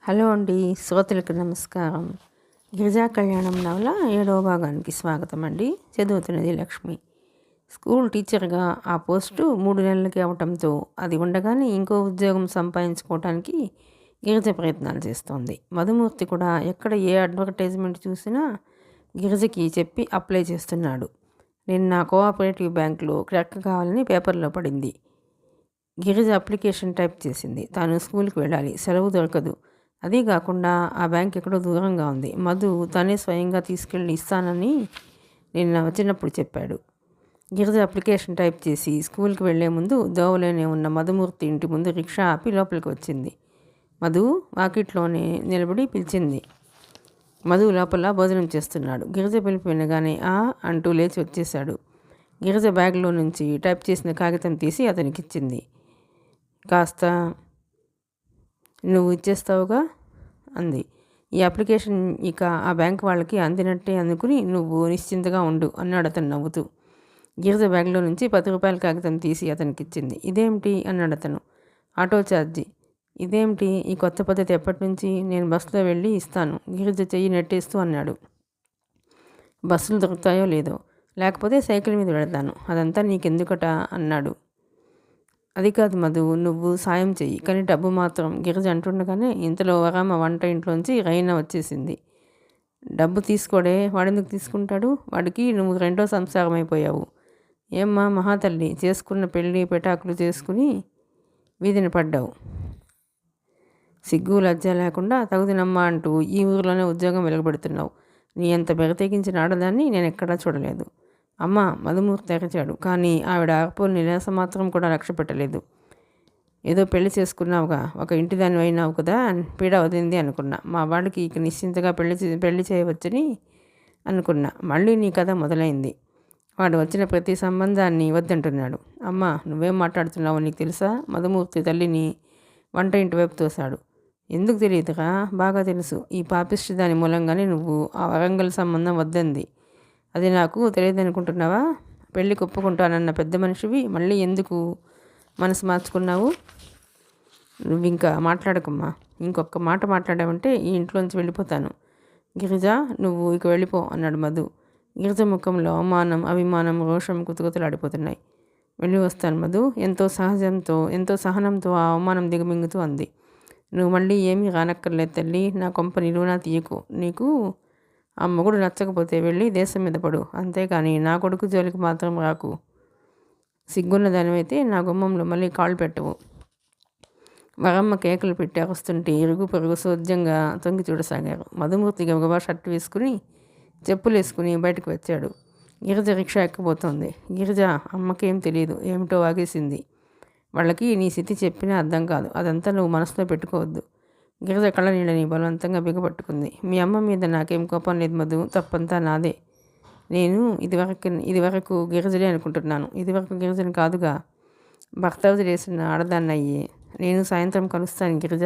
Hello అండి, శ్రోతలకు నమస్కారం. గిరిజా కళ్యాణం నవల 7వ భాగానికి స్వాగతం అండి. చదువుతున్నది లక్ష్మి. స్కూల్ టీచర్గా ఆ పోస్టు 3 నెలలకి అవటంతో అది ఉండగానే ఇంకో ఉద్యోగం సంపాదించుకోవడానికి గిరిజ ప్రయత్నాలు చేస్తోంది. మధుమూర్తి కూడా ఎక్కడ ఏ అడ్వర్టైజ్మెంట్ చూసినా గిరిజకి చెప్పి అప్లై చేస్తున్నాడు. నిన్న కోఆపరేటివ్ బ్యాంకులో క్లర్క్ కావాలని పేపర్లో పడింది. గిరిజ అప్లికేషన్ టైప్ చేసింది. తాను స్కూల్కి వెళ్ళాలి, సెలవు దొరకదు. అదీ కాకుండా ఆ బ్యాంక్ ఎక్కడో దూరంగా ఉంది. మధు తనే స్వయంగా తీసుకెళ్ళి ఇస్తానని నిన్న వచ్చినప్పుడు చెప్పాడు. గిరిజ అప్లికేషన్ టైప్ చేసి స్కూల్కి వెళ్లే ముందు దోవలోనే ఉన్న మధుమూర్తి ఇంటి ముందు రిక్షా ఆపి లోపలికి వచ్చింది. మధు వాకిట్లోనే నిలబడి పిలిచింది. మధు లోపల భోజనం చేస్తున్నాడు. గిరిజ పిలుపు వినగానే అంటూ లేచి వచ్చేశాడు. గిరిజ బ్యాగ్లో నుంచి టైప్ చేసిన కాగితం తీసి అతనికి ఇచ్చింది. కాస్త నువ్వు ఇచ్చేస్తావుగా అంది. ఈ అప్లికేషన్ ఇక ఆ బ్యాంక్ వాళ్ళకి అందినట్టే అనుకుని నువ్వు నిశ్చింతగా ఉండు అన్నాడు అతను నవ్వుతూ. గిరిజ బ్యాగ్లో నుంచి 10 రూపాయల కాగితం తీసి అతనికి ఇచ్చింది. ఇదేమిటి అన్నాడు అతను. Auto charge. ఇదేమిటి ఈ కొత్త పద్ధతి ఎప్పటి నుంచి? నేను బస్సులో వెళ్ళి ఇస్తాను. గిరిజ చెయ్యి నెట్టేస్తూ అన్నాడు. బస్సులు దొరుకుతాయో లేదో, లేకపోతే సైకిల్ మీద వెళతాను, అదంతా నీకెందుకట అన్నాడు. అది కాదు మధు, నువ్వు సాయం చెయ్యి, కానీ డబ్బు మాత్రం. గిరిజ అంటుండగానే ఇంతలో వరమ్మ వంట ఇంట్లోంచి రైనా వచ్చేసింది. డబ్బు తీసుకోడే, వాడెందుకు తీసుకుంటాడు? వాడికి నువ్వు రెండో సంసారం అయిపోయావు. ఏమ్మా మహాతల్లి, చేసుకున్న పెళ్ళి పెటాకులు చేసుకుని వీధిని పడ్డావు. సిగ్గు లజ్జ లేకుండా తగుదినమ్మా అంటూ ఈ ఊరిలోనే ఉద్యోగం వెలగబెడుతున్నావు. నీ అంత బెగతెగించిన ఆడదాన్ని నేను ఎక్కడా చూడలేదు. అమ్మ మధుమూర్తి తెరచాడు. కానీ ఆవిడ ఆర్పోలు నిరాశ మాత్రం కూడా లక్ష్య పెట్టలేదు. ఏదో పెళ్లి చేసుకున్నావుగా, ఒక ఇంటిదాన్ని అయినావు కదా, పీడ వదిలింది అనుకున్నా. మా వాడికి ఇక నిశ్చింతగా పెళ్లి చేయవచ్చని అనుకున్నా. మళ్ళీ నీ కథ మొదలైంది. వాడు వచ్చిన ప్రతి సంబంధాన్ని వద్దంటున్నాడు. అమ్మ నువ్వేం మాట్లాడుతున్నావో నీకు తెలుసా? మధుమూర్తి తల్లిని వంట ఇంటి వైపు తోశాడు. ఎందుకు తెలియదురా? బాగా తెలుసు. ఈ పాపిష్టి దాని మూలంగానే నువ్వు ఆ వరంగల్ సంబంధం వద్దంది. అది నాకు తెలియదనుకుంటున్నావా? పెళ్ళికి ఒప్పుకుంటానన్న పెద్ద మనిషివి మళ్ళీ ఎందుకు మనసు మార్చుకున్నావు? నువ్వు ఇంకా మాట్లాడకమ్మా. ఇంకొక మాట మాట్లాడావంటే ఈ ఇంట్లోంచి వెళ్ళిపోతాను. గిరిజ నువ్వు ఇక వెళ్ళిపో అన్నాడు మధు. గిరిజ ముఖంలో అవమానం, అభిమానం, రోషం కుతకుతలాడిపోతున్నాయి. వెళ్ళి వస్తాను మధు, ఎంతో సహనంతో ఆ అవమానం దిగమింగుతూ అంది. నువ్వు మళ్ళీ ఏమీ రానక్కర్లేదు తల్లి. నా కొంప నిలువునా తీయకు. నీకు ఆ మొగుడు నచ్చకపోతే వెళ్ళి దేశం మీద పడు, అంతేకాని నా కొడుకు జోలికి మాత్రం రాకు. సిగ్గున్న దానివైతే నా గుమ్మంలో మళ్ళీ కాళ్ళు పెట్టవు. వరమ్మ కేకలు పెట్టి అరుస్తుంటే ఇరుగు పొరుగు సోద్యంగా తొంగి చూడసాగారు. మధుమూర్తి గబగబా షర్టు వేసుకుని చెప్పులు వేసుకుని బయటకు వచ్చాడు. గిరిజ రిక్షా ఎక్కబోతోంది. గిరిజ అమ్మకేం తెలియదు, ఏమిటో వాగేసింది. వాళ్ళకి నీ స్థితి చెప్పినా అర్థం కాదు. అదంతా నువ్వు మనసులో పెట్టుకోవద్దు. గిరిజ కళ్ళ నీళ్ళని బలవంతంగా బిగపట్టుకుంది. మీ అమ్మ మీద నాకేం కోపం లేదు మధు, తప్పంతా నాదే. నేను ఇదివరకు గిరిజలే అనుకుంటున్నాను. ఇదివరకు గిరిజను కాదుగా, భర్త వదిలేసిన ఆడదాన్ని అయ్యే. నేను సాయంత్రం కలుస్తాను గిరిజ.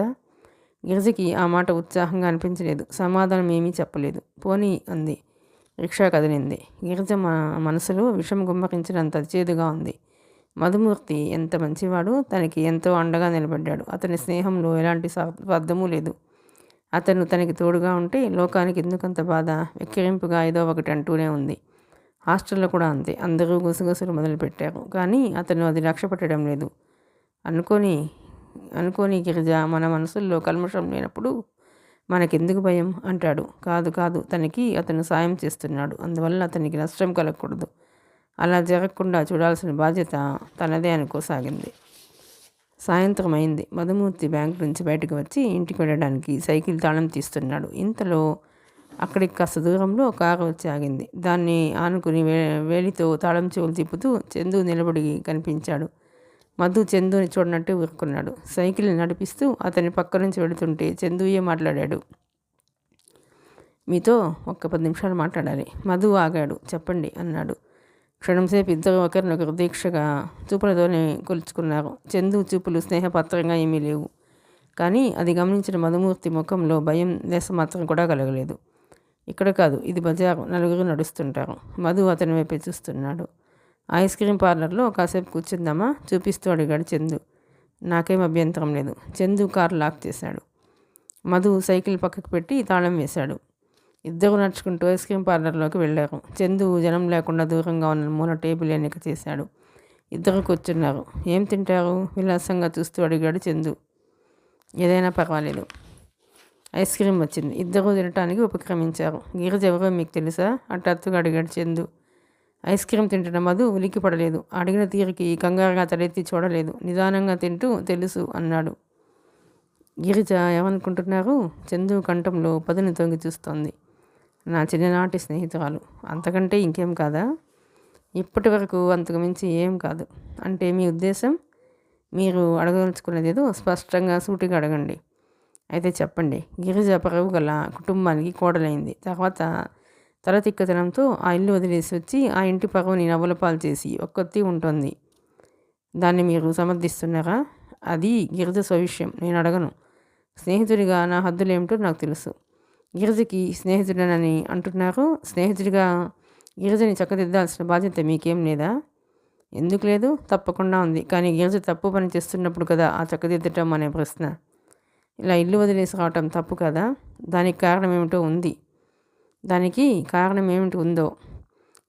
గిరిజకి ఆ మాట ఉత్సాహంగా అనిపించలేదు. సమాధానం ఏమీ చెప్పలేదు. పోనీ అంది. రిక్షా కదిలింది. గిరిజ మనసులో విషం గుమ్మరించినంత చేదుగా ఉంది. మధుమూర్తి ఎంత మంచివాడు, తనకి ఎంతో అండగా నిలబడ్డాడు. అతని స్నేహంలో ఎలాంటి స్వార్థమూ లేదు. అతను తనకి తోడుగా ఉంటే లోకానికి ఎందుకంత బాధ? వెక్కిరింపుగా ఏదో ఒకటి అంటూనే ఉంది. హాస్టల్లో కూడా అంతే. అందరూ గుసగుసలు మొదలుపెట్టారు. కానీ అతను అది లక్ష్య పెట్టడం లేదు. అనుకోని గిరిజ, మన మనసుల్లో కల్మషం లేనప్పుడు మనకెందుకు భయం అంటాడు. కాదు, తనకి అతను సాయం చేస్తున్నాడు, అందువల్ల అతనికి నష్టం కలగకూడదు. అలా జరగకుండా చూడాల్సిన బాధ్యత తనదే అనుకోసాగింది. సాయంత్రం అయింది. మధుమూర్తి బ్యాంక్ నుంచి బయటకు వచ్చి ఇంటికి వెళ్ళడానికి సైకిల్ తాళం తీస్తున్నాడు. ఇంతలో అక్కడికి కాస్త దూరంలో కారు వచ్చి ఆగింది. దాన్ని ఆనుకుని వేలితో తాళం చెవులు తిప్పుతూ చందు నిలబడి కనిపించాడు. మధు చందుని చూడనట్టు ఊరుకున్నాడు. సైకిల్ నడిపిస్తూ అతని పక్క నుంచి వెళుతుంటే చందుయే మాట్లాడాడు. మీతో ఒక్క 10 నిమిషాలు మాట్లాడాలి. మధు ఆగాడు. చెప్పండి అన్నాడు. క్షణంసేపు ఇద్దరు ఒకరినొకరు దీక్షగా చూపులతోనే కొలుచుకున్నారు. చందు చూపులు స్నేహపత్రంగా ఏమీ లేవు. కానీ అది గమనించిన మధుమూర్తి ముఖంలో భయం లేసమాత్రం కూడా కలగలేదు. ఇక్కడ కాదు, ఇది బజారు, నలుగురు నడుస్తుంటారు. మధు అతని వైపే చూస్తున్నాడు. ఐస్ క్రీమ్ పార్లర్లో కాసేపు కూర్చుందామా? చూపిస్తూ అడిగాడు చందు. నాకేం అభ్యంతరం లేదు. చందు కారు లాక్ చేశాడు. మధు సైకిల్ పక్కకు పెట్టి తాళం వేశాడు. ఇద్దరు నడుచుకుంటూ ఐస్ క్రీమ్ పార్లర్లోకి వెళ్ళారు. చందు జనం లేకుండా దూరంగా ఉన్న మూల టేబుల్ ఎన్నిక చేశాడు. ఇద్దరు కూర్చున్నారు. ఏం తింటారు? విలాసంగా చూస్తూ అడిగాడు చందు. ఏదైనా పర్వాలేదు. ఐస్ క్రీమ్ వచ్చింది. ఇద్దరు తినటానికి ఉపక్రమించారు. గిరిజ ఎవరో మీకు తెలుసా? హఠాత్తుగా అడిగాడు చందు. ఐస్ క్రీమ్ తింటున్న మధు ఉలిక్కి పడలేదు. అడిగిన తీరికి కంగారుగా తలెత్తి చూడలేదు. నిదానంగా తింటూ తెలుసు అన్నాడు. గిరిజ ఏమనుకుంటున్నారు? చందు కంఠంలో పదును తొంగి చూస్తోంది. నా చిన్ననాటి స్నేహితురాలు. అంతకంటే ఇంకేం కాదా? ఇప్పటి వరకు అంతకు మించి ఏం కాదు. అంటే మీ ఉద్దేశం? మీరు అడగదలుచుకున్నదేదో స్పష్టంగా సూటిగా అడగండి. అయితే చెప్పండి. గిరిజ పరువు గల కుటుంబానికి కోడలైంది. తర్వాత తలతిక్కతనంతో ఆ ఇల్లు వదిలేసి వచ్చి ఆ ఇంటి పరువుని నవ్వులపాలు చేసి ఒక్కొత్తి ఉంటుంది. దాన్ని మీరు సమర్థిస్తున్నారా? అది గిరిజ స్వవిషయం. నేను అడగను. స్నేహితుడిగా నా హద్దులేమిటో నాకు తెలుసు. గిరిజకి స్నేహితుడనని అంటున్నారు. స్నేహితుడిగా గిరిజని చక్కదిద్దాల్సిన బాధ్యత మీకేం లేదా? ఎందుకు లేదు? తప్పకుండా ఉంది. కానీ గిరిజ తప్పు పని చేస్తున్నప్పుడు కదా ఆ చక్కదిద్దటం అనే ప్రశ్న. ఇలా ఇల్లు వదిలేసి రావటం తప్పు కదా? దానికి కారణం ఏమిటో ఉంది. దానికి కారణం ఏమిటి ఉందో.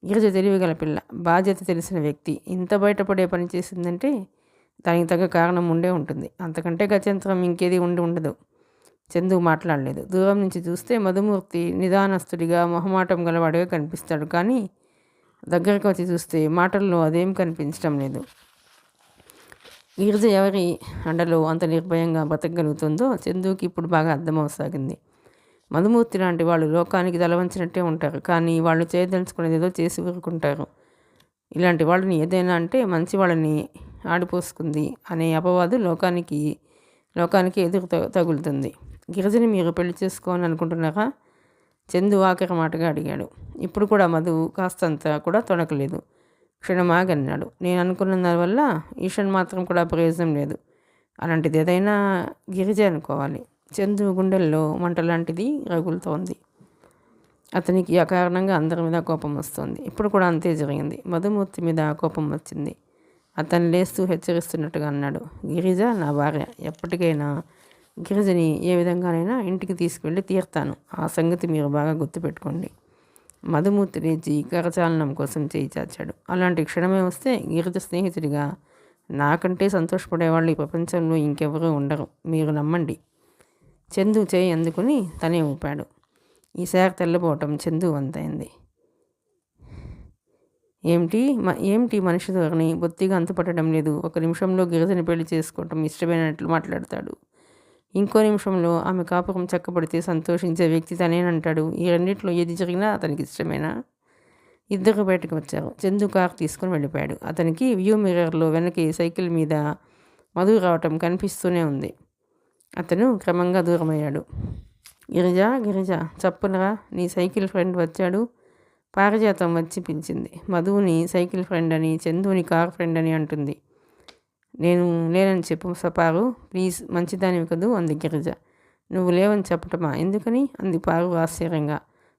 గిరిజ తెలివిగల పిల్ల, బాధ్యత తెలిసిన వ్యక్తి. ఇంత బయటపడే పని చేసిందంటే దానికి తగ్గ కారణం ఉండే ఉంటుంది. అంతకంటే గత్యంతరం ఇంకేది ఉండదు. చందు మాట్లాడలేదు. దూరం నుంచి చూస్తే మధుమూర్తి నిదానస్తుడిగా మొహమాటం గలవాడిగా కనిపిస్తాడు. కానీ దగ్గరకు వచ్చి చూస్తే మాటల్లో అదేం కనిపించడం లేదు. గిరిజ ఎవరి అండలో అంత నిర్భయంగా బతకగలుగుతుందో చందుకి ఇప్పుడు బాగా అర్థమవసాగింది. మధుమూర్తి లాంటి వాళ్ళు లోకానికి తలవంచినట్టే ఉంటారు. కానీ వాళ్ళు చేయదలుచుకునేది ఏదో చేసి ఊరుకుంటారు. ఇలాంటి వాళ్ళని ఏదైనా అంటే మంచి వాళ్ళని ఆడిపోసుకుంది అనే అపవాదు లోకానికి ఎదురు తగులుతుంది. గిరిజని మీరు పెళ్లి చేసుకోవాలని అనుకుంటున్నారా? చందు ఆఖరి మాటగా అడిగాడు. ఇప్పుడు కూడా మధు కాస్తంత కూడా తొణకలేదు. క్షణమాగన్నాడు. నేను అనుకున్న దానివల్ల ఈషన్ మాత్రం కూడా ప్రయోజనం లేదు. అలాంటిది ఏదైనా గిరిజ అనుకోవాలి. చందు గుండెల్లో మంటలాంటిది రగులుతోంది. అతనికి అకారణంగా అందరి మీద కోపం వస్తుంది. ఇప్పుడు కూడా అంతే జరిగింది. మధుమూర్తి మీద కోపం వచ్చింది. అతను లేస్తూ హెచ్చరిస్తున్నట్టుగా అన్నాడు. గిరిజ నా భార్య. ఎప్పటికైనా గిరిజని ఏ విధంగానైనా ఇంటికి తీసుకువెళ్ళి తీర్తాను. ఆ సంగతి మీరు బాగా గుర్తుపెట్టుకోండి. మధుమూర్తి లేచి కరచాలనం కోసం చేయి చాచాడు. అలాంటి క్షణమే వస్తే గిరిజ స్నేహితుడిగా నాకంటే సంతోషపడేవాళ్ళు ఈ ప్రపంచంలో ఇంకెవరూ ఉండరు. మీరు నమ్మండి. చందు చేయి అందుకుని తనే ఊపాడు. ఈసారి తెల్లబోవటం చందు వంతైంది. ఏమిటి మనిషి ధోరణి? బొత్తిగా అంతుపట్టడం లేదు. ఒక నిమిషంలో గిరిజని పెళ్లి చేసుకోవటం ఇష్టమైనట్లు మాట్లాడతాడు. ఇంకో నిమిషంలో ఆమె కాపురం చక్కబడితే సంతోషించే వ్యక్తి తనేనంటాడు. ఈ రెండింటిలో ఏది జరిగినా అతనికి ఇష్టమేనా? ఇద్దరు బయటకు వచ్చారు. చందు కారు తీసుకుని వెళ్ళిపోయాడు. అతనికి వ్యూ మిర్రర్లో వెనక్కి సైకిల్ మీద మధు రావటం కనిపిస్తూనే ఉంది. అతను క్రమంగా దూరమయ్యాడు. గిరిజ చప్పునరా నీ సైకిల్ ఫ్రెండ్ వచ్చాడు. పారిజాతం వచ్చి పిలిచింది. మధువుని సైకిల్ ఫ్రెండ్ అని, చందుని కార్ ఫ్రెండ్ అని అంటుంది. నేను లేనని చెప్పు పారు, ప్లీజ్. మంచిదానివి కదూ అంది గిరిజ. నువ్వు లేవని చెప్పటమా? ఎందుకని? అంది పారు ఆశ్చర్యంగా.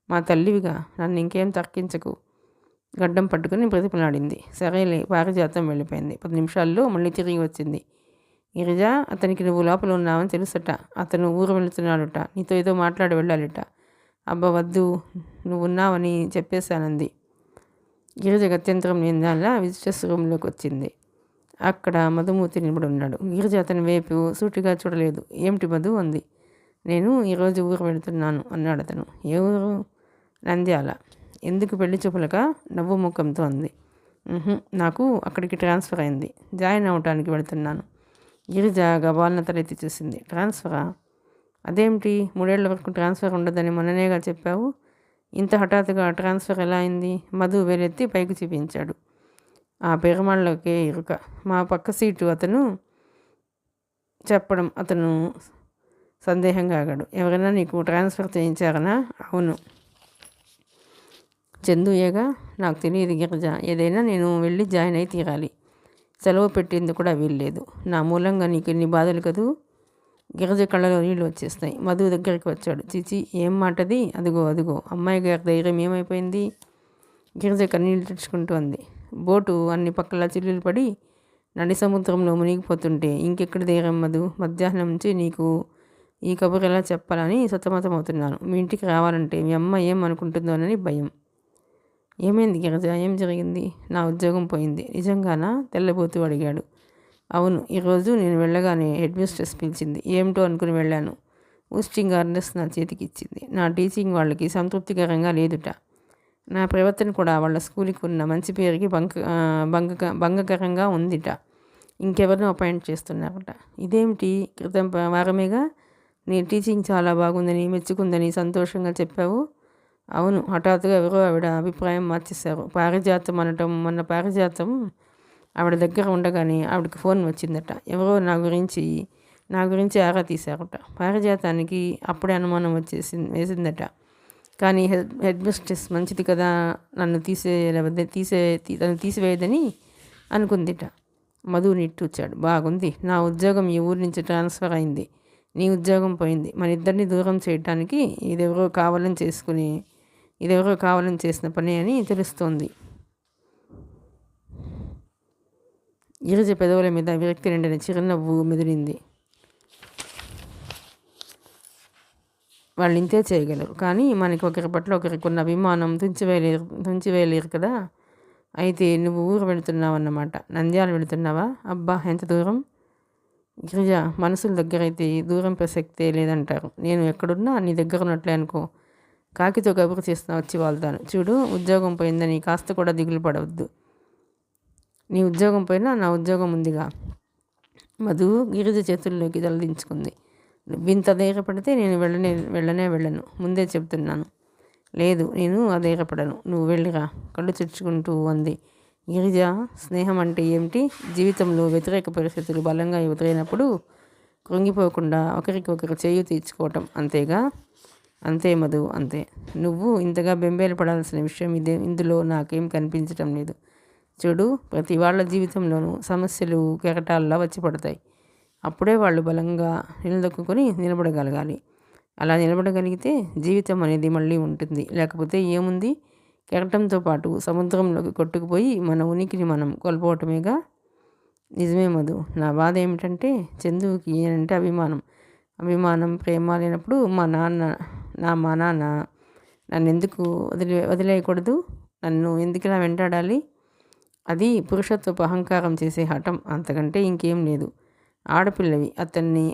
మా తల్లివిగా నన్ను ఇంకేం తర్కించకు. గడ్డం పట్టుకుని ప్రతిపలాడింది. సరేలే. పారిజాతం వెళ్ళిపోయింది. 10 నిమిషాల్లో మళ్ళీ తిరిగి వచ్చింది. గిరిజ, అతనికి నువ్వు లోపల ఉన్నావని తెలుసట. అతను ఊరు వెళుతున్నాడుట. నీతో ఏదో మాట్లాడి వెళ్ళాలిట. అబ్బా వద్దు, నువ్వు ఉన్నావని చెప్పేశానంది. గిరిజ గత్యంతరం నిందాలా విజిటర్స్ రూమ్లోకి వచ్చింది. అక్కడ మధుమూర్తి నిలబడి ఉన్నాడు. గిరిజ అతని వైపు సూటిగా చూడలేదు. ఏమిటి మధు అంది. నేను ఈరోజు ఊరు వెళుతున్నాను అన్నాడు అతను. ఏ ఊరు? నంద్యాల. ఎందుకు? పెళ్లి చూపులక? నవ్వు ముఖంతో అంది. నాకు అక్కడికి ట్రాన్స్ఫర్ అయింది. జాయిన్ అవ్వటానికి వెళుతున్నాను. గిరిజ గబాలన తలెత్తి చూసింది. ట్రాన్స్ఫరా? అదేమిటి? 3 ఏళ్ల వరకు ట్రాన్స్ఫర్ ఉండదని మొన్ననేగా చెప్పావు. ఇంత హఠాత్తుగా ట్రాన్స్ఫర్ ఎలా అయింది? మధు వేలెత్తి పైకి చూపించాడు. ఆ పెరుమాళ్ళకే ఇరుక. మా పక్క సీటు అతను చెప్పడం అతను సందేహంగా ఆగాడు. ఎవరైనా నీకు ట్రాన్స్ఫర్ చేయించారనా? అవును. చందుయేగా? నాకు తెలియదు గిరిజ. ఏదైనా నేను వెళ్ళి జాయిన్ అయి తీరాలి. సెలవు పెట్టేందుకు కూడా వీల్లేదు. నా మూలంగా నీకు ఎన్ని బాధలు కదూ. గిరిజ కళ్ళలో నీళ్ళు వచ్చేస్తాయి. మధు దగ్గరికి వచ్చాడు. చిచి, ఏం మాటది? అదిగో అమ్మాయి గారి ధైర్యం ఏమైపోయింది? గిరిజ కన్నీళ్ళు తెచ్చుకుంటూ అంది. బోటు అన్ని పక్కల చిల్లులు పడి నడి సముద్రంలో మునిగిపోతుంటే ఇంకెక్కడి ధైర్యం మధు? మధ్యాహ్నం నుంచి నీకు ఈ కబురు ఎలా చెప్పాలని సతమతమవుతున్నాను. మీ ఇంటికి రావాలంటే మీ అమ్మ ఏం అనుకుంటుందోనని భయం. ఏమైంది గిరిజ? ఏం జరిగింది? నా ఉద్యోగం పోయింది. నిజంగానా? తెల్లబోతూ అడిగాడు. అవును, ఈరోజు నేను వెళ్ళగానే హెడ్ మిస్ట్రెస్ పిలిచింది. ఏమిటో అనుకుని వెళ్ళాను. విజిటింగ్ కార్డ్స్ నా చేతికి ఇచ్చింది. నా టీచింగ్ వాళ్ళకి సంతృప్తికరంగా లేదుట. నా ప్రవర్తన కూడా వాళ్ళ స్కూల్కి ఉన్న మంచి పేరుకి భంగకరంగా ఉందిట. ఇంకెవరినో అపాయింట్ చేస్తున్నారట. ఇదేమిటి? క్రితం వారమేగా నీ టీచింగ్ చాలా బాగుందని, మెచ్చుకుందని సంతోషంగా చెప్పావు. అవును, హఠాత్తుగా ఎవరో ఆవిడ అభిప్రాయం మార్చేశారు. పారిజాతం అనటం, మొన్న పారిజాతం ఆవిడ దగ్గర ఉండగానే ఆవిడకి ఫోన్ వచ్చిందట. ఎవరో నా గురించి ఆరా తీశారట. పారిజాతానికి అప్పుడే అనుమానం వేసిందట. కానీ హెడ్ మిస్ట్రెస్ మంచిది కదా, నన్ను తీసివేయదని అనుకుందిట. మధు నిట్టూచాడు. బాగుంది. నా ఉద్యోగం ఈ ఊరి నుంచి ట్రాన్స్ఫర్ అయింది. నీ ఉద్యోగం పోయింది. మన ఇద్దరిని దూరం చేయడానికి ఇదెవరో కావాలని చేసిన పని అని తెలుస్తోంది. గిరిజ పెదవుల మీద విరక్తి నిండిన చిరునవ్వు మెదిలింది. వాళ్ళు ఇంతే చేయగలరు, కానీ మనకి ఒకరి పట్ల ఒకరికి ఉన్న అభిమానం తుంచివేయలేరు కదా. అయితే నువ్వు ఊరు వెళుతున్నావు అన్నమాట. నంద్యాల వెళుతున్నావా? అబ్బా, ఎంత దూరం! గిరిజ, మనసుల దగ్గర అయితే దూరం ప్రసక్తే లేదంటారు. నేను ఎక్కడున్నా నీ దగ్గర ఉన్నట్లే అనుకో. కాకితో కబురు చేస్తున్నా వచ్చి వాళ్తాను. చూడు, ఉద్యోగం పోయిందని కాస్త కూడా దిగులు పడవద్దు. నీ ఉద్యోగం పోయినా నా ఉద్యోగం ఉందిగా. మధు గిరిజ చేతుల్లోకి తలదించుకుంది. నువ్వింత ధైర్యపడితే నేను వెళ్ళను. ముందే చెప్తున్నాను. లేదు, నేను అధైర్యపడను. నువ్వు వెళ్ళిరా, కళ్ళు చుచ్చుకుంటూ అంది. గిరిజ, స్నేహం అంటే ఏమిటి? జీవితంలో వ్యతిరేక పరిస్థితులు బలంగా ఎదురైనప్పుడు కృంగిపోకుండా ఒకరికొకరు చేయి తీర్చుకోవటం, అంతేగా? అంతే మధు, అంతే. నువ్వు ఇంతగా బెంబేలు పడాల్సిన విషయం ఇందులో నాకేం కనిపించటం లేదు. చూడు, ప్రతి వాళ్ళ జీవితంలోనూ సమస్యలు కెరటాల్లా వచ్చి పడతాయి. అప్పుడే వాళ్ళు బలంగా నిలదొక్కుని నిలబడగలగాలి. అలా నిలబడగలిగితే జీవితం అనేది మళ్ళీ ఉంటుంది. లేకపోతే ఏముంది? కెరటంతో పాటు సముద్రంలోకి కొట్టుకుపోయి మన ఉనికిని మనం కోల్పోవటమేగా. నిజమే మధు. నా బాధ ఏమిటంటే చందుకి ఏనంటే అభిమానం ప్రేమ లేనప్పుడు మా నాన్న నన్ను ఎందుకు వదిలేయకూడదు? నన్ను ఎందుకు ఇలా వెంటాడాలి? అది పురుషత్వపు అహంకారం చేసే హఠం, అంతకంటే ఇంకేం లేదు. ఆడపిల్లవి,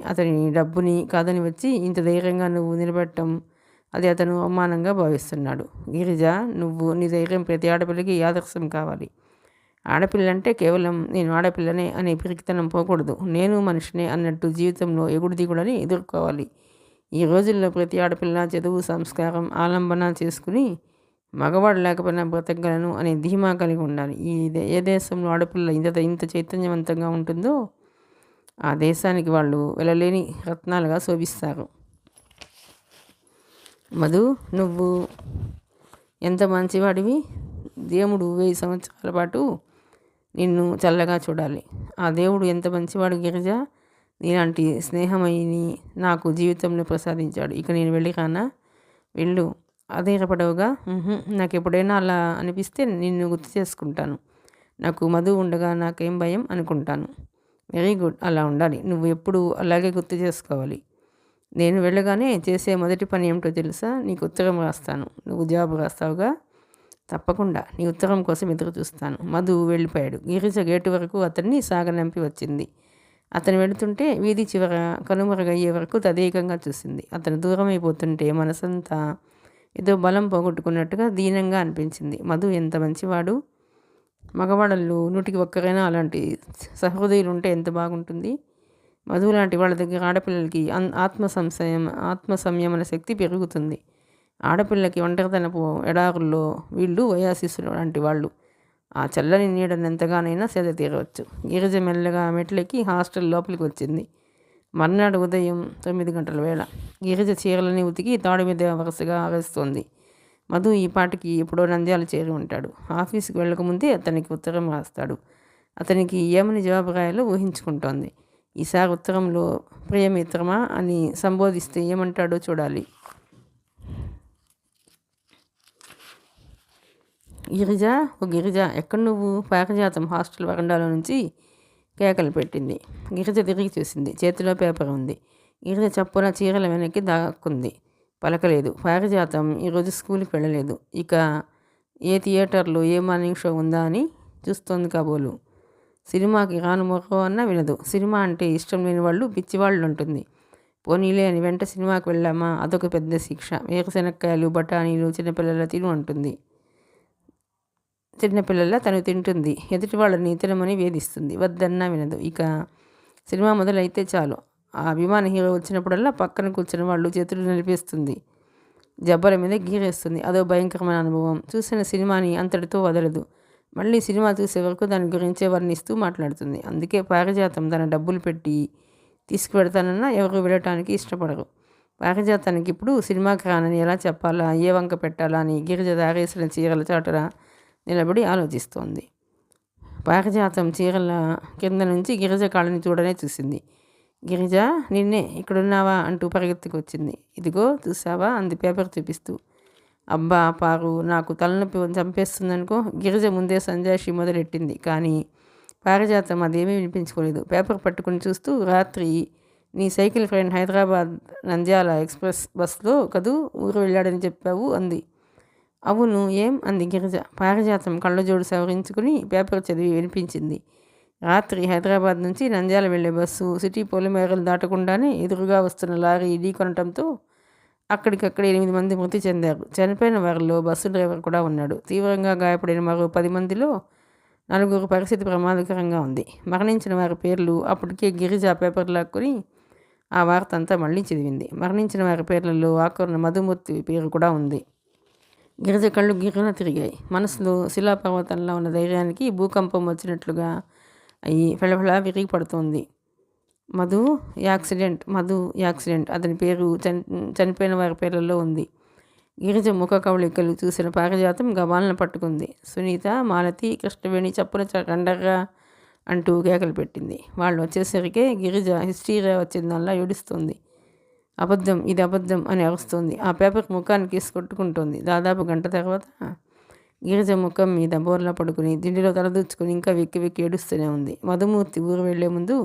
అతని డబ్బుని కాదని వచ్చి ఇంత ధైర్యంగా నువ్వు నిలబెట్టడం, అది అతను అవమానంగా భావిస్తున్నాడు. గిరిజ, నీ ధైర్యం ప్రతి ఆడపిల్లకి ఆదర్శం కావాలి. ఆడపిల్లంటే కేవలం నేను ఆడపిల్లనే అనే పిరికితనం పోకూడదు. నేను మనిషినే అన్నట్టు జీవితంలో ఎగుడు దిగుడని ఎదుర్కోవాలి. ఈ రోజుల్లో ప్రతి ఆడపిల్ల చదువు, సంస్కారం, ఆలంబన చేసుకుని మగవాడు లేకపోయినా బ్రతకగలను అనే ధీమా కలిగి ఉండాలి. ఏ దేశంలో ఆడపిల్ల ఇంత చైతన్యవంతంగా ఉంటుందో ఆ దేశానికి వాళ్ళు వెళ్ళలేని రత్నాలుగా శోభిస్తారు. మధు, నువ్వు ఎంత మంచివాడివి. దేవుడు 1000 సంవత్సరాల పాటు నిన్ను చల్లగా చూడాలి. ఆ దేవుడు ఎంత మంచివాడు గిరిజ. నీలాంటి స్నేహమయిని నాకు జీవితంలో ప్రసాదించాడు. ఇక నేను వెళ్ళిరానా? వెళ్ళు. అధైర్యపడవుగా? నాకు ఎప్పుడైనా అలా అనిపిస్తే నిన్ను గుర్తు చేసుకుంటాను. నాకు మధు ఉండగా నాకేం భయం అనుకుంటాను. వెరీ గుడ్, అలా ఉండాలి. నువ్వు ఎప్పుడు అలాగే గుర్తు చేసుకోవాలి. నేను వెళ్ళగానే చేసే మొదటి పని ఏమిటో తెలుసా? నీకు ఉత్తరం రాస్తాను. నువ్వు జవాబు రాస్తావుగా? తప్పకుండా. నీ ఉత్తరం కోసం ఎదురు చూస్తాను. మధు వెళ్ళిపోయాడు. గిరిజ గేటు వరకు అతన్ని సాగనంపి వచ్చింది. అతను వెళుతుంటే వీధి చివర కనుమరుగయ్యే వరకు తదేకంగా చూసింది. అతను దూరమైపోతుంటే మనసంతా ఏదో బలం పోగొట్టుకున్నట్టుగా దీనంగా అనిపించింది. మధు ఎంత మంచివాడు. మగవాళ్ళల్లో 100కి ఒక్కరైనా అలాంటి సహృదయులు ఉంటే ఎంత బాగుంటుంది. మధు లాంటి వాళ్ళ దగ్గర ఆడపిల్లలకి ఆత్మ సంయమన శక్తి పెరుగుతుంది. ఆడపిల్లకి ఒంటరితనపు ఎడారుల్లో వీళ్ళు వయాశిస్సులు లాంటి వాళ్ళు. ఆ చల్లని నీడను ఎంతగానైనా సేద తీరవచ్చు. గిరిజ మెల్లగా మెట్లెక్కి హాస్టల్ లోపలికి వచ్చింది. మర్నాడు ఉదయం 9 గంటల వేళ. గిరిజ చీరలని ఉతికి తాడు మీద వరుసగా ఆరేస్తోంది. మధు ఈ పాటికి ఎప్పుడో నంద్యాల చేరి ఉంటాడు. ఆఫీస్కి వెళ్ళకముందే అతనికి ఉత్తరం రాస్తాడు. అతనికి ఏమని జవాబు రాయాలో ఊహించుకుంటోంది. ఈసారి ఉత్తరంలో ప్రియమిత్రమా అని సంబోధిస్తే ఏమంటాడో చూడాలి. గిరిజ, ఎక్కడ నువ్వు? పారిజాతం హాస్టల్ వరండాలో నుంచి కేకలు పెట్టింది. గిరిజ తిరిగి చూసింది. చేతిలో పేపర్ ఉంది. గిరిజ చప్పున చీరల వెనక్కి దాక్కుంది. పలకలేదు. పారిజాతం ఈరోజు స్కూల్కి వెళ్ళలేదు. ఇక ఏ థియేటర్లో ఏ మార్నింగ్ షో ఉందా అని చూస్తోంది కాబోలు. సినిమాకి రాను మొర్రో అన్నా వినదు. సినిమా అంటే ఇష్టం లేని వాళ్ళు పిచ్చివాళ్ళు అంటుంది. పోనీలే అని వెంట సినిమాకి వెళ్ళామా అదొక పెద్ద శిక్ష. వేరుశనక్కాయలు బఠానీలు చిన్నపిల్లల తిను అంటుంది. చిన్నపిల్లల తను తింటుంది. ఎదుటి వాళ్ళని తినమని వేధిస్తుంది. వద్దన్నా వినదు. ఇక సినిమా మొదలైతే చాలు ఆ అభిమాన హీరో వచ్చినప్పుడల్లా పక్కన కూర్చున్న వాళ్ళు చేతులు నిలిపేస్తుంది. జబ్బల మీద గీరేస్తుంది. అదో భయంకరమైన అనుభవం. చూసిన సినిమాని అంతటితో వదలదు. మళ్ళీ సినిమా చూసే వరకు దాని గురించే వర్ణిస్తూ మాట్లాడుతుంది. అందుకే పారిజాతం తన డబ్బులు పెట్టి తీసుకువెడతానన్నా ఎవరు వెళ్ళటానికి ఇష్టపడరు. పారిజాతానికి ఇప్పుడు సినిమాకి రానని ఎలా చెప్పాలా, ఏ వంక పెట్టాలా అని గిరిజ దారేసిన చీరల చాటున నిలబడి ఆలోచిస్తోంది. పారిజాతం చీరల కింద నుంచి గిరిజ కాళ్ళని చూడనే చూసింది. గిరిజ నిన్నే ఇక్కడున్నావా అంటూ పరిగెత్తుకొచ్చింది. ఇదిగో చూసావా అంది పేపర్ చూపిస్తూ. అబ్బా పారు, నాకు తలనొప్పి చంపేస్తుందనుకో. గిరిజ ముందే సంజాయిషి మొదలెట్టింది. కానీ పారిజాతం అదేమీ వినిపించుకోలేదు. పేపర్ పట్టుకుని చూస్తూ, రాత్రి నీ cycle friend Hyderabad Nandyal express బస్లో కదూ ఊరు వెళ్ళాడని చెప్పావు అంది. అవును, ఏం అంది గిరిజ. పారిజాతం కళ్ళజోడు సవరించుకుని పేపర్ చదివి వినిపించింది. రాత్రి హైదరాబాద్ నుంచి నంద్యాల వెళ్లే బస్సు సిటీ పొలిమేరలు దాటకుండానే ఎదురుగా వస్తున్న లారీ ఢీకొనటంతో అక్కడికక్కడ 8 మంది మృతి చెందారు. చనిపోయిన వారిలో బస్సు డ్రైవర్ కూడా ఉన్నాడు. తీవ్రంగా గాయపడిన మరో 10 మందిలో 4 పరిస్థితి ప్రమాదకరంగా ఉంది. మరణించిన వారి పేర్లు అప్పటికే గిరిజ పేపర్ లాక్కుని ఆ వార్త అంతా మళ్ళీ చదివింది. మరణించిన వారి పేర్లలో ఆఖరున మధుమూర్తి పేరు కూడా ఉంది. గిరిజ కళ్ళు గిర్రున తిరిగాయి. మనసులో శిలాపర్వతంలో ఉన్న ధైర్యానికి భూకంపం వచ్చినట్లుగా అయ్యి ఫెళఫెళ విరిగి పడుతోంది. మధు యాక్సిడెంట్ అతని పేరు చనిపోయిన వారి పేర్లలో ఉంది. గిరిజ ముఖ కవళికలు చూసిన పారిజాతం గబాలను పట్టుకుంది. సునీత, మాలతి, కృష్ణవేణి చప్పున కండర్రా అంటూ కేకలు పెట్టింది. వాళ్ళు వచ్చేసరికే గిరిజ హిస్టీరియా వచ్చిందల్లా ఏడుస్తోంది. అబద్ధం, ఇది అబద్ధం అని అరుస్తోంది. ఆ పేపర్ ముఖానికి వేసి కొట్టుకుంటోంది. దాదాపు గంట తర్వాత గిరిజ ముఖం మీద బోర్లా పడుకుని దిండిలో తలదూచుకుని ఇంకా వెక్కి వెక్కి ఏడుస్తూనే ఉంది. మధుమూర్తి ఊరు వెళ్లే ముందు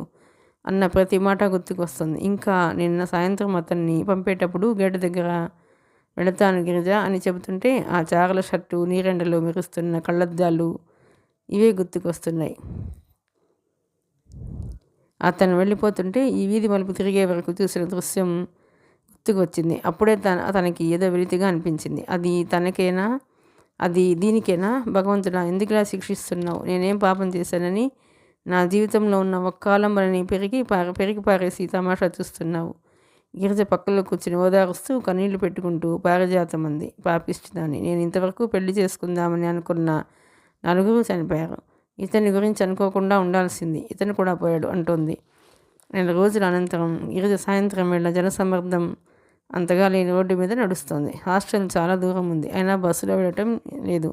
అన్న ప్రతి మాట గుర్తుకొస్తుంది. ఇంకా నిన్న సాయంత్రం అతన్ని పంపేటప్పుడు గేటు దగ్గర వెళతాను గిరిజ అని చెబుతుంటే ఆ చారల షర్టు, నీరెండలో మెరుస్తున్న కళ్ళద్దాలు ఇవే గుర్తుకొస్తున్నాయి. అతను వెళ్ళిపోతుంటే ఈ వీధి మలుపు తిరిగే వరకు చూసిన దృశ్యం గుర్తుకు వచ్చింది. అప్పుడే తనకి ఏదో వెలితిగా అనిపించింది. అది తనకేనా, అది దీనికేనా? భగవంతుడా, ఎందుకులా శిక్షిస్తున్నావు? నేనేం పాపం చేశానని నా జీవితంలో ఉన్న ఒక్క ఆలంబనని పెరిగి పారేసి తమాషా చూస్తున్నావు. గిరిజ పక్కలో కూర్చుని ఓదారుస్తూ కన్నీళ్లు పెట్టుకుంటూ పారిజాతం అంది. పాపిష్టిదాన్ని, నేను ఇంతవరకు పెళ్లి చేసుకుందామని అనుకున్న 4 చనిపోయారు. ఇతని గురించి అనుకోకుండా ఉండాల్సింది. ఇతను కూడా పోయాడు అంటోంది. 2 రోజుల అనంతరం గిరిజ సాయంత్రం వేళ జనసమ్మర్దం అంతగా లేని రోడ్డు మీద నడుస్తోంది. హాస్టల్ చాలా దూరం ఉంది. అయినా బస్సులో వెళ్ళటం లేదు.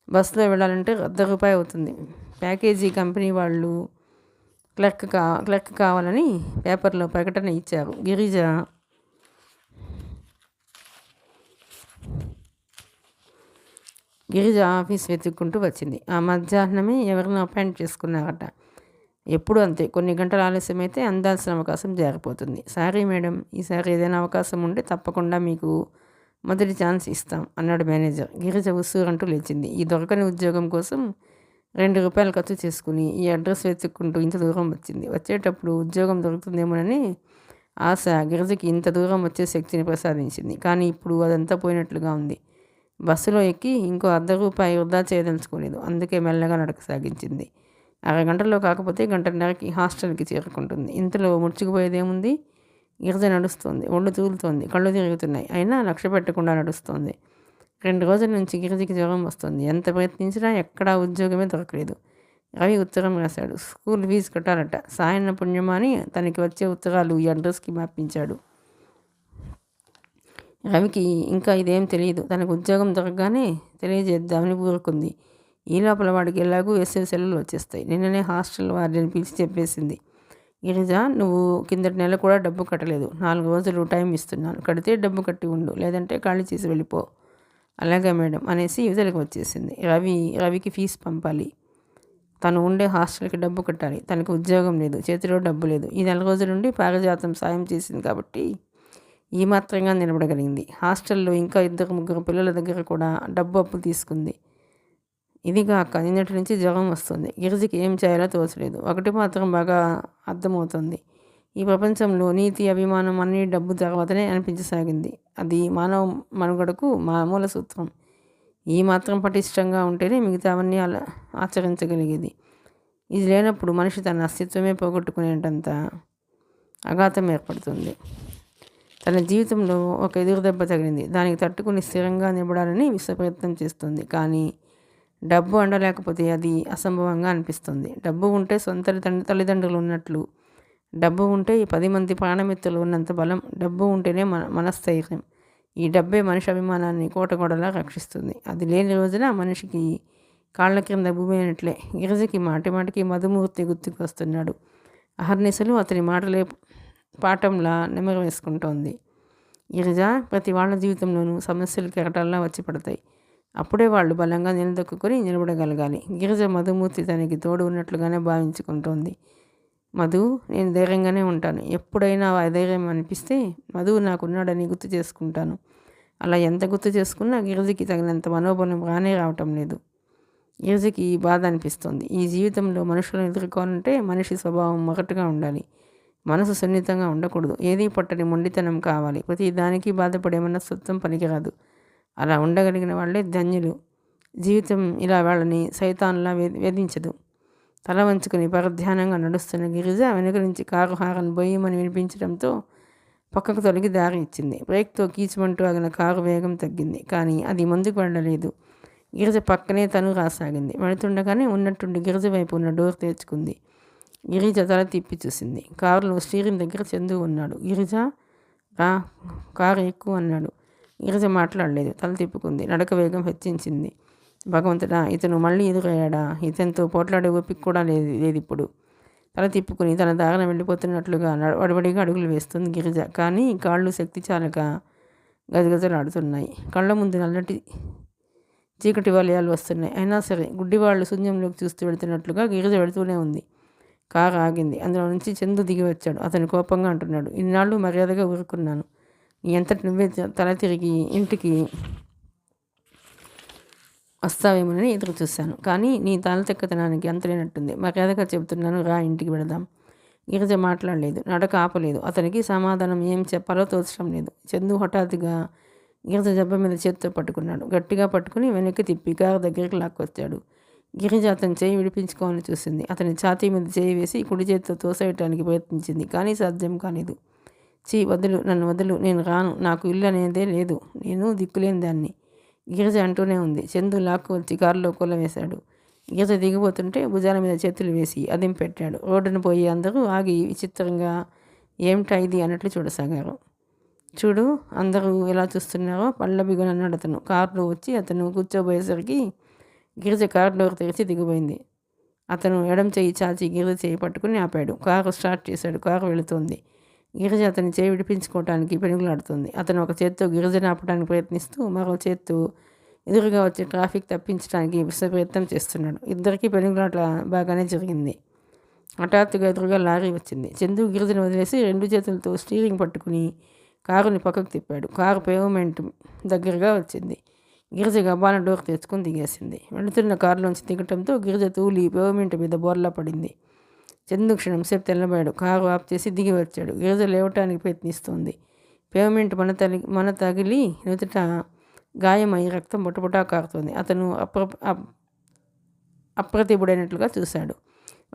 బస్సులో వెళ్ళాలంటే ₹100 అవుతుంది. ప్యాకేజీ కంపెనీ వాళ్ళు క్లర్క్ కావాలని పేపర్లో ప్రకటన ఇచ్చారు. గిరిజ ఆఫీస్ వెతుక్కుంటూ వచ్చింది. ఆ మధ్యాహ్నమే ఎవరినో అపాయింట్ చేసుకున్నారట. ఎప్పుడు అంతే, కొన్ని గంటలు ఆలస్యమైతే అందాల్సిన అవకాశం జారిపోతుంది. సారీ మేడం, ఈసారి ఏదైనా అవకాశం ఉంటే తప్పకుండా మీకు మొదటి ఛాన్స్ ఇస్తాం అన్నాడు మేనేజర్. గిరిజ ఉస్సూరంటూ లేచింది. ఈ దొరకని ఉద్యోగం కోసం ₹2 ఖర్చు చేసుకుని ఈ అడ్రస్ వెతుక్కుంటూ ఇంత దూరం వచ్చింది. వచ్చేటప్పుడు ఉద్యోగం దొరుకుతుందేమోనని ఆశ గిరిజకి ఇంత దూరం వచ్చే శక్తిని ప్రసాదించింది. కానీ ఇప్పుడు అదంతా పోయినట్లుగా ఉంది. బస్సులో ఎక్కి ఇంకో ₹100 వృధా చేయదలుచుకోలేదు. అందుకే మెల్లగా నడక సాగించింది. అరగంటలో కాకపోతే గంటన్నరకి హాస్టల్కి చేరుకుంటుంది. ఇంతలో ముడుచుకుపోయేదేముంది? గిరిజ నడుస్తోంది. ఒళ్ళు తూలుతోంది. కళ్ళు తిరుగుతున్నాయి. అయినా లక్ష్య పెట్టకుండా నడుస్తోంది. 2 రోజుల నుంచి గిరిజకి జ్వరం వస్తుంది. ఎంత ప్రయత్నించినా ఎక్కడా ఉద్యోగమే దొరకలేదు. రవి ఉత్తరం రాశాడు. స్కూల్ ఫీజు కట్టాలట. సాయన్న పుణ్యమా అని తనకి వచ్చే ఉత్తరాలు ఈ అడ్రస్కి పంపించాడు. రవికి ఇంకా ఇదేం తెలియదు. తనకు ఉద్యోగం దొరకగానే తెలియజేద్దామని ఊరుకుంది. ఈ లోపల వాడికి ఎలాగూ వేసవి సెలవులు వచ్చేస్తాయి. నిన్ననే హాస్టల్ వార్డెన్ పిలిచి చెప్పేసింది. గిరిజ, నువ్వు కిందటి నెల కూడా డబ్బు కట్టలేదు. 4 రోజులు టైం ఇస్తున్నాను. కడితే డబ్బు కట్టి ఉండు, లేదంటే ఖాళీ చేసి వెళ్ళిపో. అలాగే మేడం అనేసి యువతలకు వచ్చేసింది. రవికి ఫీజు పంపాలి. తను ఉండే హాస్టల్కి డబ్బు కట్టాలి. తనకి ఉద్యోగం లేదు, చేతిలో డబ్బు లేదు. ఈ 4 రోజుల నుండి పారిజాతం సాయం చేసింది కాబట్టి ఈ మాత్రంగా నిలబడగలిగింది. హాస్టల్లో ఇంకా 2-3 పిల్లల దగ్గర కూడా డబ్బు అప్పు తీసుకుంది. ఇదిగాక నిన్నటి నుంచి జ్వరం వస్తుంది. గిరిజకి ఏం చేయాలో తోచలేదు. ఒకటి మాత్రం బాగా అర్థమవుతుంది. ఈ ప్రపంచంలో నీతి, అభిమానం అన్నీ డబ్బు తర్వాతనే అనిపించసాగింది. అది మానవ మనుగడకు మూల సూత్రం. ఈ మాత్రం పటిష్టంగా ఉంటేనే మిగతావన్నీ అలా ఆచరించగలిగేది. ఇది లేనప్పుడు మనిషి తన అస్తిత్వమే పోగొట్టుకునేటంత అఘాతం ఏర్పడుతుంది. తన జీవితంలో ఒక ఎదురు దెబ్బ తగిలింది. దానికి తట్టుకుని స్థిరంగా నిలబడాలని విశ్వప్రయత్నం చేస్తుంది. కానీ డబ్బు అండలేకపోతే అది అసంభవంగా అనిపిస్తుంది. డబ్బు ఉంటే సొంత తల్లిదండ్రులు ఉన్నట్లు, డబ్బు ఉంటే 10 మంది ప్రాణమిత్రులు ఉన్నంత బలం, డబ్బు ఉంటేనే మనస్థైర్యం. ఈ డబ్బే మనిషి అభిమానాన్ని కోటగోడలా రక్షిస్తుంది. అది లేని రోజున మనిషికి కాళ్ళ క్రింద భూమి అయినట్లే. గిరిజకి మాటిమాటికి మధుమూర్తి గుర్తుకు వస్తున్నాడు. అహర్నిశలు అతని మాటలే పాఠంలా నెమరు వేసుకుంటోంది. గిరిజ ప్రతి వాళ్ళ జీవితంలోనూ సమస్యలు కెరటాల్లా వచ్చి పడతాయి. అప్పుడే వాళ్ళు బలంగా నిలదొక్కుని నిలబడగలగాలి. గిరిజ మధుమూర్తి తనకి తోడు ఉన్నట్లుగానే భావించుకుంటోంది. మధు, నేను ధైర్యంగానే ఉంటాను. ఎప్పుడైనా అధైర్యం అనిపిస్తే మధు నాకున్నాడని గుర్తు చేసుకుంటాను. అలా ఎంత గుర్తు చేసుకున్నా గిరిజకి తగినంత మనోబలం రానే రావటం లేదు. గిరిజకి బాధ అనిపిస్తుంది. ఈ జీవితంలో మనుషులను ఎదుర్కోవాలంటే మనిషి స్వభావం మొదటగా ఉండాలి. మనసు సున్నితంగా ఉండకూడదు. ఏదీ పట్టని మొండితనం కావాలి. ప్రతి దానికి బాధపడే మనస్తత్వం పనికిరాదు. అలా ఉండగలిగిన వాళ్ళే ధన్యులు. జీవితం ఇలా వాళ్ళని సైతాన్లా వేధించదు. తల వంచుకుని పరధ్యానంగా నడుస్తున్న గిరిజ వెనుక నుంచి కారు హారన్ బొయ్యమని వినిపించడంతో పక్కకు తొలగి దారి ఇచ్చింది. బ్రేక్తో కీచుమంటూ ఆగిన కారు వేగం తగ్గింది. కానీ అది ముందుకు వెళ్ళలేదు. గిరిజ పక్కనే తను రాసాగింది. వెళుతుండగానే ఉన్నట్టుండి గిరిజ వైపు ఉన్న డోర్ తెరుచుకుంది. గిరిజ తల తిప్పి చూసింది. కారులో స్టీరింగ్ దగ్గర చందు ఉన్నాడు. గిరిజ, రా, కారు ఎక్కువ అన్నాడు. గిరిజ మాట్లాడలేదు. తల తిప్పుకుంది. నడక వేగం హెచ్చించింది. భగవంతుడా, ఇతను మళ్ళీ ఎదురయ్యాడా? ఇతనితో పోట్లాడే ఓపిక కూడా లేదు ఇప్పుడు. తల తిప్పుకుని తన దారిన వెళ్ళిపోతున్నట్లుగా వడివడిగా అడుగులు వేస్తుంది గిరిజ. కానీ కాళ్ళు శక్తి చాలక గజగజలాడుతున్నాయి. కళ్ళ ముందు నల్లటి చీకటి వలయాలు వస్తున్నాయి. అయినా సరే గుడ్డివాళ్ళు శూన్యంలోకి చూస్తూ వెళుతున్నట్లుగా గిరిజ వెళుతూనే ఉంది. కారు ఆగింది. అందులో నుంచి చందు దిగి వచ్చాడు. అతను కోపంగా అంటున్నాడు, ఇన్నాళ్ళు మర్యాదగా ఊరుకున్నాను. నీ అంతటి నువ్వే తల తిరిగి ఇంటికి వస్తావేమోనని ఎదురు చూశాను. కానీ నీ తాళతెక్కతనానికి అంతులేనట్టుంది. మర్యాదగా చెబుతున్నాను, రా, ఇంటికి వెళదాం. గిరిజ మాట్లాడలేదు. నడక ఆపలేదు. అతనికి సమాధానం ఏం చెప్పాలో తోచడం లేదు. చందు హఠాత్తుగా గిరిజ జబ్బ మీద చేతితో పట్టుకున్నాడు. గట్టిగా పట్టుకుని వెనక్కి తిప్పి కారు దగ్గరికి లాక్కొచ్చాడు. గిరిజ అతని చేయి విడిపించుకోవాలని చూసింది. అతని ఛాతీ మీద చేయి వేసి కుడి చేతితో తోసేయటానికి ప్రయత్నించింది. కానీ సాధ్యం కాలేదు. వదులు, నన్ను వదులు, నేను రాను. నాకు ఇల్లు అనేదే లేదు. నేను దిక్కులేని దాన్ని. గిరిజ అంటూనే ఉంది. చందు లాక్కు వచ్చి కారులో వేశాడు. గిరిజ దిగిపోతుంటే భుజాల మీద చేతులు వేసి అదిం పెట్టాడు. రోడ్డును పోయి అందరూ ఆగి విచిత్రంగా ఏమిటా ఇది అన్నట్లు చూడసాగారు. చూడు, అందరూ ఎలా చూస్తున్నారో పళ్ళ బిగున అన్నాడు అతను. కారులో వచ్చి అతను కూర్చోబోయేసరికి గిరిజ కారు డోర్ తెరిచి దిగిపోయింది. అతను ఎడం చెయ్యి చాచి గిరిజ చేయి పట్టుకుని ఆపాడు. కారు స్టార్ట్ చేశాడు. కారు వెళుతోంది. గిరిజ అతని చేయి విడిపించుకోవటానికి పెనుగులాడుతుంది. అతను ఒక చేత్తో గిరిజను ఆపడానికి ప్రయత్నిస్తూ మరో చేత్తో ఎదురుగా వచ్చే ట్రాఫిక్ తప్పించడానికి ప్రయత్నం చేస్తున్నాడు. ఇద్దరికీ పెనుగులాట బాగానే జరిగింది. హఠాత్తుగా ఎదురుగా లారీ వచ్చింది. చందు గిరిజను వదిలేసి 2 చేతులతో స్టీరింగ్ పట్టుకుని కారుని పక్కకు తిప్పాడు. కారు పేవ్మెంట్ దగ్గరగా వచ్చింది. గిరిజ గబాన డోర్ తెచ్చుకొని దిగేసింది. వెళుతున్న కారులోంచి దిగటంతో గిరిజ తూలి పేవ్మెంట్ మీద బోర్లా పడింది. చందు క్షణం సేపు తెల్లబోయాడు. కారు ఆఫ్ చేసి దిగి వచ్చాడు. గిరిజ లేవటానికి ప్రయత్నిస్తోంది. పేవ్మెంట్ మన తగిలి నుదుట గాయమై రక్తం బుటబుటా కారుతోంది. అతను అప్రతిభుడైనట్లుగా చూశాడు.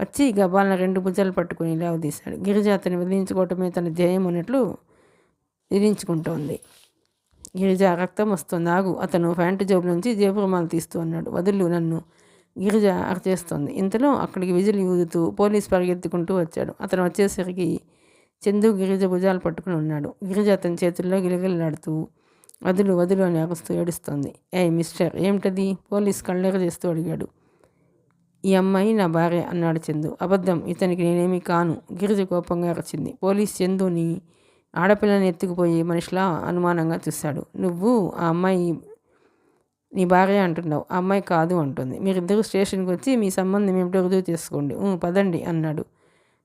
వచ్చి గబాలన 2 భుజాలు పట్టుకుని లేవదీశాడు. గిరిజ అతన్ని వదిలించుకోవటమే తన ధ్యేయం అన్నట్లు విధించుకుంటోంది. గిరిజ, రక్తం వస్తుంది, ఆగు. అతను ప్యాంటు జేబు నుంచి జేబు రుమాలు తీస్తూ అన్నాడు. వదులు నన్ను. గిరిజ అరచేస్తోంది. ఇంతలో అక్కడికి విజిల్ ఊదుతూ పోలీస్ పరిగెత్తుకుంటూ వచ్చాడు. అతను వచ్చేసరికి చందు గిరిజ భుజాలు పట్టుకుని ఉన్నాడు. గిరిజ అతని చేతుల్లో గిలగిలాడుతూ వదులు వదులు అని అరుస్తూ ఏడుస్తోంది. మిస్టర్, ఏమిటది? పోలీస్ కళ్ళెర చేస్తూ అడిగాడు. ఈ అమ్మాయి నా భార్య అన్నాడు చందు. అబద్ధం, ఇతనికి నేనేమీ కాను. గిరిజ కోపంగా అరిచింది. పోలీస్ చందుని ఆడపిల్లని ఎత్తుకుపోయి మనిషిలా అనుమానంగా చూశాడు. నువ్వు ఆ అమ్మాయి నీ భార్య అంటున్నావు, ఆ అమ్మాయి కాదు అంటుంది. మీరిద్దరూ స్టేషన్కి వచ్చి మీ సంబంధం ఏమిటో రుజువు చేసుకోండి. పదండి అన్నాడు.